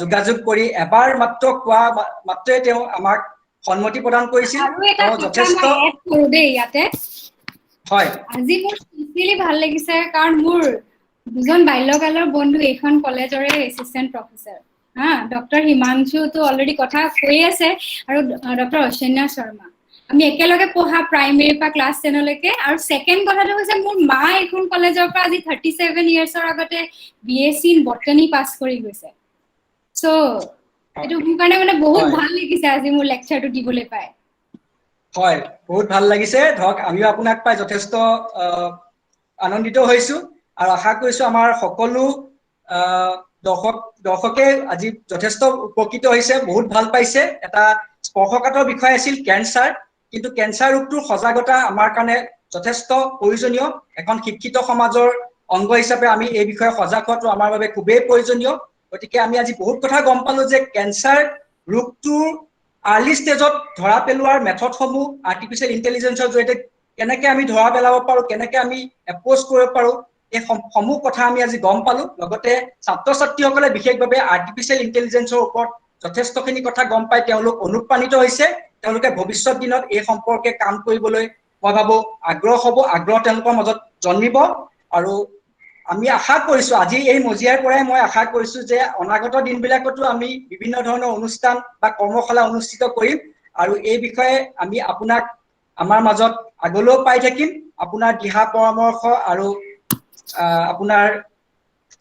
যোগাযোগ কৰি এবাৰ মাত্ৰ কোৱা মাত্ৰই তেওঁ আমাক সন্মতি প্ৰদান কৰিছিল তেওঁ যথেষ্ট ইয়াতে হয় আজি মোৰ স্পেচিয়ালি ভাল লাগিছে কাৰণ মোৰ দুজন বাল্যকালৰ বন্ধু এইখন কলেজৰে এসিস্টেন্ট প্ৰফেসৰ ডক্টৰ হিমাংশু তো অলৰেডি কথা কৈ আছে আৰু ডক্টৰ ঐশন্য শৰ্মা আমি একেলগে পঢ়া প্ৰাইমেৰী পৰা ক্লাছ 10 লৈকে আৰু সেকেন্ড কথাটো হৈছে মোৰ মা এখন কলেজৰ পৰা আজি 37 ইয়াৰ্ছৰ আগতে BSc ইন বটানী পাস কৰি গৈছে সো এটো মোৰ কাৰণে মানে বহুত ভাল লাগিছে আজি মোৰ লেকচাৰটো দিবলৈ পাই হয় বহুত ভাল লাগিছে ধৰক আমিও আপোনাক পাই যথেষ্ট আনন্দিত হৈছো আৰু আশা কৰিছো আমাৰ সকলো দৰ্শকে আজি যথেষ্ট উপকৃত হৈছে বহুত ভাল পাইছে এটা স্পৰ্শকাতৰ বিষয় আছিল কেন্সাৰ কিন্তু কেন্সাৰ ৰোগটোৰ সজাগতা আমাৰ কাৰণে যথেষ্ট প্ৰয়োজনীয় এখন শিক্ষিত সমাজৰ অংগ হিচাপে আমি এই বিষয়ে সজাগ হোৱাটো আমাৰ বাবে খুবেই প্ৰয়োজনীয় গতিকে আমি আজি বহুত কথা গম পালো যে কেন্সাৰ ৰোগটোৰ আৰ্লি ষ্টেজত ধৰা পেলোৱাৰ মেথডসমূহ আৰ্টিফিশিয়েল ইন্টেলিজেন্সৰ জৰিয়তে কেনেকৈ আমি ধৰা পেলাব পাৰো কেনেকৈ আমি এপ্ৰ'চ কৰিব পাৰো এই সমূহ কথা আমি আজি গম পালো লগতে ছাত্ৰ ছাত্ৰীসকলে বিশেষভাৱে আৰ্টিফিচিয়েল ইন্টেলিজেন্সৰ ওপৰত যথেষ্টখিনি কথা গম পাই তেওঁলোক অনুপ্ৰাণিত হৈছে তেওঁলোকে ভৱিষ্যত দিনত এই সম্পৰ্কে কাম কৰিবলৈ মই ভাবো আগ্ৰহ হ'ব আগ্ৰহ তেওঁলোকৰ মাজত জন্মিব আৰু আমি আশা কৰিছো আজি এই মজিয়াৰ পৰাই মই আশা কৰিছো যে অনাগত দিনবিলাকতো আমি বিভিন্ন ধৰণৰ অনুষ্ঠান বা কৰ্মশালা অনুষ্ঠিত কৰিম আৰু এই বিষয়ে আমি আপোনাক আমাৰ মাজত আগলৈও পাই থাকিম আপোনাৰ দিহা পৰামৰ্শ আৰু আপোনাৰ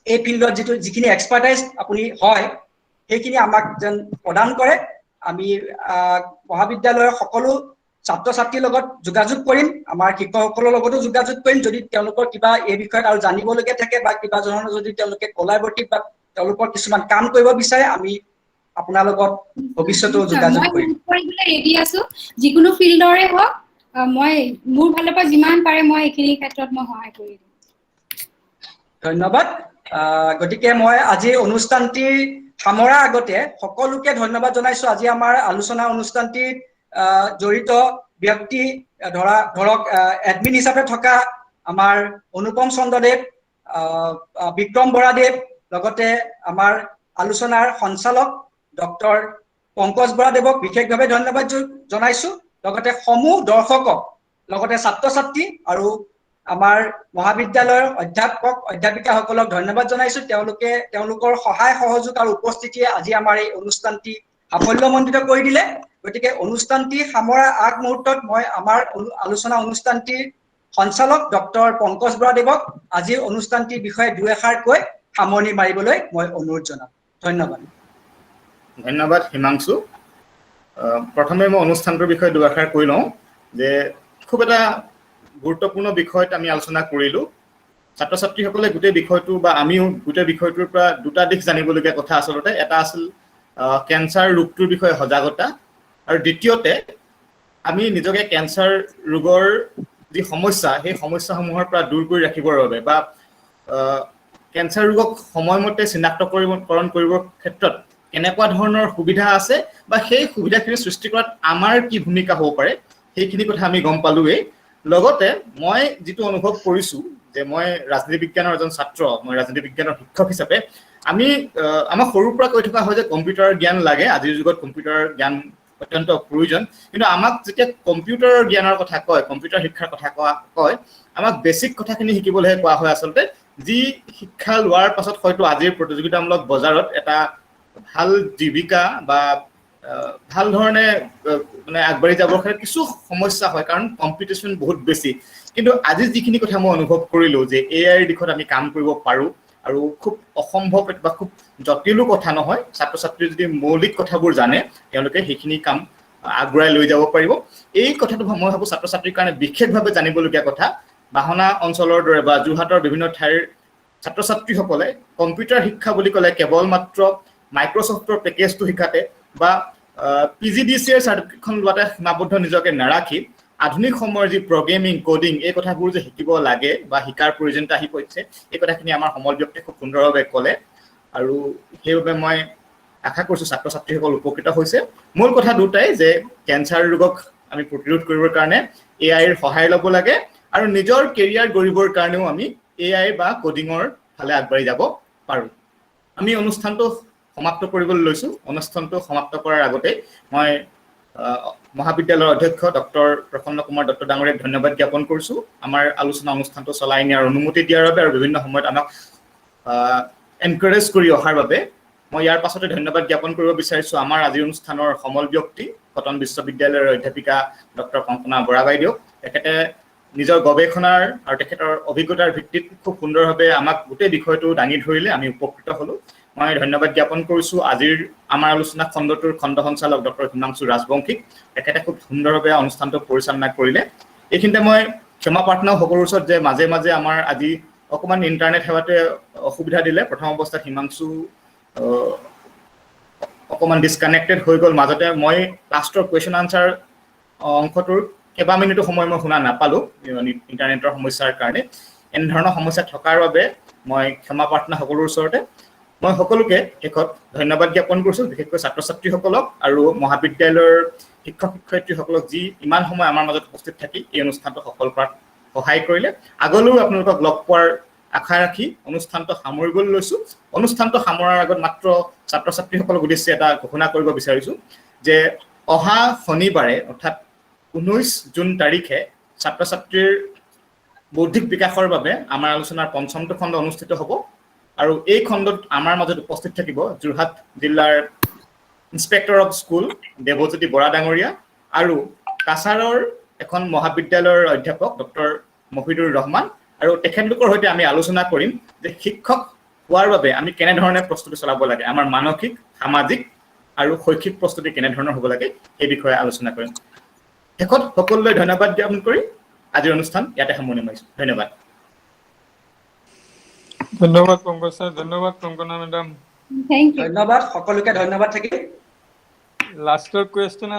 এই ফিল্ডত যিখিনি এক্সপাৰ্টাইজ আপুনি হয় সেইখিনি আমাক যেন প্ৰদান কৰে আমি মহাবিদ্যালয়ৰ সকলো ছাত্ৰ ছাত্ৰীৰ লগত যোগাযোগ কৰিম আমাৰ শিক্ষকসকলৰ লগতো যোগাযোগ কৰিম যদি তেওঁলোকৰ কিবা এই বিষয়ত আৰু জানিবলগীয়া থাকে বা কিবা ধৰণৰ যদি তেওঁলোকে কলাবৰ্তিক বা তেওঁলোকৰ কিছুমান কাম কৰিব বিচাৰে আমি আপোনাৰ লগত ভৱিষ্যতেও যোগাযোগ কৰিম মই কৰিবলৈ ৰেডি আছো যিকোনো ফিল্ডৰে হওক মই মোৰ ফালৰ পৰা যিমান পাৰে মই এইখিনি ক্ষেত্ৰত মই সহায় কৰি দিম ধন্যবাদ গতিকে মই আজি অনুষ্ঠানটিৰ সামৰাৰ আগতে সকলোকে ধন্যবাদ জনাইছো আজি আমাৰ আলোচনা অনুষ্ঠানটিত জড়িত ব্যক্তি ধৰক এডমিন হিচাপে থকা আমাৰ অনুপম চন্দ্ৰদেৱ বিক্ৰম বৰাদেৱ লগতে আমাৰ আলোচনাৰ সঞ্চালক ডক্টৰ পংকজ বৰাদেৱক বিশেষভাৱে ধন্যবাদ জনাইছো লগতে সমূহ দৰ্শকক লগতে ছাত্ৰ ছাত্ৰী আৰু আমাৰ মহাবিদ্যালয়ৰ অধ্যাপক অধ্যাপিকাসকলক ধন্যবাদ জনাইছো তেওঁলোকৰ সহায় সহযোগ আৰু উপস্থিতিয়ে আজি আমাৰ এই অনুষ্ঠানটি সাফল্যমণ্ডিত কৰি দিলে গতিকে অনুষ্ঠানটি সামৰাৰ আগ মুহূৰ্তত মই আমাৰ আলোচনা অনুষ্ঠানটিৰ সঞ্চালক ডক্টৰ পংকজ বৰাদেৱক আজিৰ অনুষ্ঠানটিৰ বিষয়ে দুই এষাৰ কৈ সামৰণি মাৰিবলৈ মই অনুৰোধ জনাম ধন্যবাদ হিমাংশু প্ৰথমে মই অনুষ্ঠানটোৰ বিষয়ে দুই এষাৰ কৈ লওঁ যে খুব এটা গুৰুত্বপূৰ্ণ বিষয়ত আমি আলোচনা কৰিলো ছাত্ৰ ছাত্ৰীসকলে গোটেই বিষয়টো বা আমিও গোটেই বিষয়টোৰ পৰা দুটা দিশ জানিবলগীয়া কথা আচলতে এটা আছিল কেঞ্চাৰ ৰোগটোৰ বিষয়ে সজাগতা আৰু দ্বিতীয়তে আমি নিজকে কেঞ্চাৰ ৰোগৰ যি সমস্যা সেই সমস্যাসমূহৰ পৰা দূৰ কৰি ৰাখিবৰ বাবে বা কেঞ্চাৰ ৰোগক সময়মতে চিনাক্তকৰণ কৰিবৰ ক্ষেত্ৰত কেনেকুৱা ধৰণৰ সুবিধা আছে বা সেই সুবিধাখিনি সৃষ্টি কৰাত আমাৰ কি ভূমিকা হ'ব পাৰে সেইখিনি কথা আমি গম পালোৱেই লগতে মই যিটো অনুভৱ কৰিছো যে মই ৰাজনীতি বিজ্ঞানৰ এজন ছাত্ৰ মই ৰাজনীতি বিজ্ঞানৰ শিক্ষক হিচাপে আমাক সৰুৰ পৰা কৈ থকা হয় যে কম্পিউটাৰ জ্ঞান লাগে আজিৰ যুগত কম্পিউটাৰ জ্ঞান অত্যন্ত প্ৰয়োজন কিন্তু আমাক যেতিয়া কম্পিউটাৰৰ জ্ঞানৰ কথা কয় কম্পিউটাৰ শিক্ষাৰ কথা কয় আমাক বেছিক কথাখিনি শিকিবলৈহে কোৱা হয় আচলতে যি শিক্ষা লোৱাৰ পাছত হয়তো আজিৰ প্ৰতিযোগিতামূলক বজাৰত এটা ভাল জীৱিকা বা ভাল ধৰণে মানে আগবাঢ়ি যাবৰ কাৰণে কিছু সমস্যা হয় কাৰণ কম্পিটিশ্যন বহুত বেছি কিন্তু আজি যিখিনি কথা মই অনুভৱ কৰিলো যে এআইৰ দিশত আমি কাম কৰিব পাৰো আৰু খুব অসম্ভৱ বা খুব জটিলো কথা নহয় ছাত্ৰ ছাত্ৰীয়ে যদি মৌলিক কথাবোৰ জানে তেওঁলোকে সেইখিনি কাম আগুৱাই লৈ যাব পাৰিব এই কথাটো মই ভাবো ছাত্ৰ ছাত্ৰীৰ কাৰণে বিশেষভাৱে জানিবলগীয়া কথা বাহনা অঞ্চলৰ দৰে বা যোৰহাটৰ বিভিন্ন ঠাইৰ ছাত্ৰ ছাত্ৰীসকলে কম্পিউটাৰ শিক্ষা বুলি ক'লে কেৱল মাত্ৰ মাইক্ৰ'ছফ্টৰ পেকেজটো শিকাতে বা PGDCA চাৰ্টিফিকেটখন লোৱাতে সীমাবদ্ধ নিজকে নাৰাখি আধুনিক সময়ৰ যি প্ৰগ্ৰেমিং কোডিং এই কথাবোৰ যে শিকিব লাগে বা শিকাৰ প্ৰয়োজনীয়তা আহি পৰিছে এই কথাখিনি আমাৰ সমল ব্যক্তিয়ে খুব সুন্দৰভাৱে ক'লে আৰু সেইবাবে মই আশা কৰিছো ছাত্ৰ ছাত্ৰীসকল উপকৃত হৈছে মূল কথা দুটাই যে কেঞ্চাৰ ৰোগক আমি প্ৰতিৰোধ কৰিবৰ কাৰণে এআইৰ সহায় ল'ব লাগে আৰু নিজৰ কেৰিয়াৰ গঢ়িবৰ কাৰণেও আমি এআই বা কোডিঙৰ ফালে আগবাঢ়ি যাব পাৰো আমি অনুষ্ঠানটো সমাপ্ত কৰিবলৈ লৈছো অনুষ্ঠানটো সমাপ্ত কৰাৰ আগতে মই মহাবিদ্যালয়ৰ অধ্যক্ষ ডক্টৰ প্ৰসন্ন কুমাৰ দত্ত ডাঙৰীয়াক ধন্যবাদ জ্ঞাপন কৰিছো আমাৰ আলোচনা অনুষ্ঠানটো চলাই নিয়াৰ অনুমতি দিয়াৰ বাবে আৰু বিভিন্ন সময়ত আমাক এনকাৰেজ কৰি অহাৰ বাবে মই ইয়াৰ পাছতে ধন্যবাদ জ্ঞাপন কৰিব বিচাৰিছো আমাৰ আজিৰ অনুষ্ঠানৰ সমল ব্যক্তি কটন বিশ্ববিদ্যালয়ৰ অধ্যাপিকা ডক্টৰ কংকনা বৰা বাইদেউ তেখেতে নিজৰ গৱেষণাৰ আৰু তেখেতৰ অভিজ্ঞতাৰ ভিত্তিত খুব সুন্দৰভাৱে আমাক গোটেই বিষয়টো দাঙি ধৰিলে আমি উপকৃত হলো মই ধন্যবাদ জ্ঞাপন কৰিছো আজিৰ আমাৰ আলোচনা খণ্ডটোৰ খণ্ড সঞ্চালক ডক্টৰ হিমাংশু ৰাজবংশীক তেখেতে খুব সুন্দৰভাৱে অনুষ্ঠানটো পৰিচালনা কৰিলে এইখিনিতে মই ক্ষমা প্ৰাৰ্থনা সকলোৰ ওচৰত যে মাজে মাজে আমাৰ আজি অকমান ইন্টাৰনেট সেৱাটোৱে অসুবিধা দিলে প্ৰথম অৱস্থাত হিমাংশু অকমান ডিসকানেক্টেড হৈ গ'ল মাজতে মই লাষ্টৰ কোৱেশ্চন আনসাৰ অংশটোৰ কেবা মিনিটৰ সময় মই শুনা নাপালো ইন্টাৰনেটৰ সমস্যাৰ কাৰণে এনে ধৰণৰ সমস্যা থকাৰ বাবে মই ক্ষমা প্ৰাৰ্থনা সকলোৰ ওচৰতে মই সকলোকে শেষত ধন্যবাদ জ্ঞাপন কৰিছো বিশেষকৈ ছাত্ৰ ছাত্ৰীসকলক আৰু মহাবিদ্যালয়ৰ শিক্ষক শিক্ষয়িত্ৰীসকলক যি ইমান সময় আমাৰ মাজত উপস্থিত থাকি এই অনুষ্ঠানটো সফল কৰাত সহায় কৰিলে আগলৈও আপোনালোকক লগ পোৱাৰ আশা ৰাখি অনুষ্ঠানটো সামৰিবলৈ লৈছোঁ। অনুষ্ঠানটো সামৰাৰ আগত মাত্ৰ ছাত্ৰ ছাত্ৰীসকলক উদ্দেশ্যে এটা ঘোষণা কৰিব বিচাৰিছোঁ যে অহা শনিবাৰে অৰ্থাৎ 19 জুন তাৰিখে ছাত্ৰ ছাত্ৰীৰ বৌদ্ধিক বিকাশৰ বাবে আমাৰ আলোচনাৰ ৫মটো খণ্ড অনুষ্ঠিত হ'ব আৰু এই খণ্ডত আমাৰ মাজত উপস্থিত থাকিব যোৰহাট জিলাৰ inspector of school Debajyoti Bora ডাঙৰীয়া আৰু কাছাৰৰ এখন মহাবিদ্যালয়ৰ অধ্যাপক ডক্টৰ মফিদুৰ ৰহমান আৰু তেখেতলোকৰ সৈতে আমি আলোচনা কৰিম যে শিক্ষক হোৱাৰ বাবে আমি কেনেধৰণে প্ৰস্তুতি চলাব লাগে, আমাৰ মানসিক সামাজিক আৰু শৈক্ষিক প্ৰস্তুতি কেনেধৰণৰ হ'ব লাগে এই বিষয়ে আলোচনা কৰিম। শেষত সকলোলৈ ধন্যবাদ জ্ঞাপন কৰি আজিৰ অনুষ্ঠান ইয়াতে সামৰণি মাৰিছোঁ। ধন্যবাদ। ধন্যবাদ পংকজ স্যাৰ, ধন্যবাদ কঙ্কনা ম্যাডাম। Thank U. ধন্যবাদ, সকলোকে ধন্যবাদ থাকিল। লাস্টৰ কুৱেশ্যন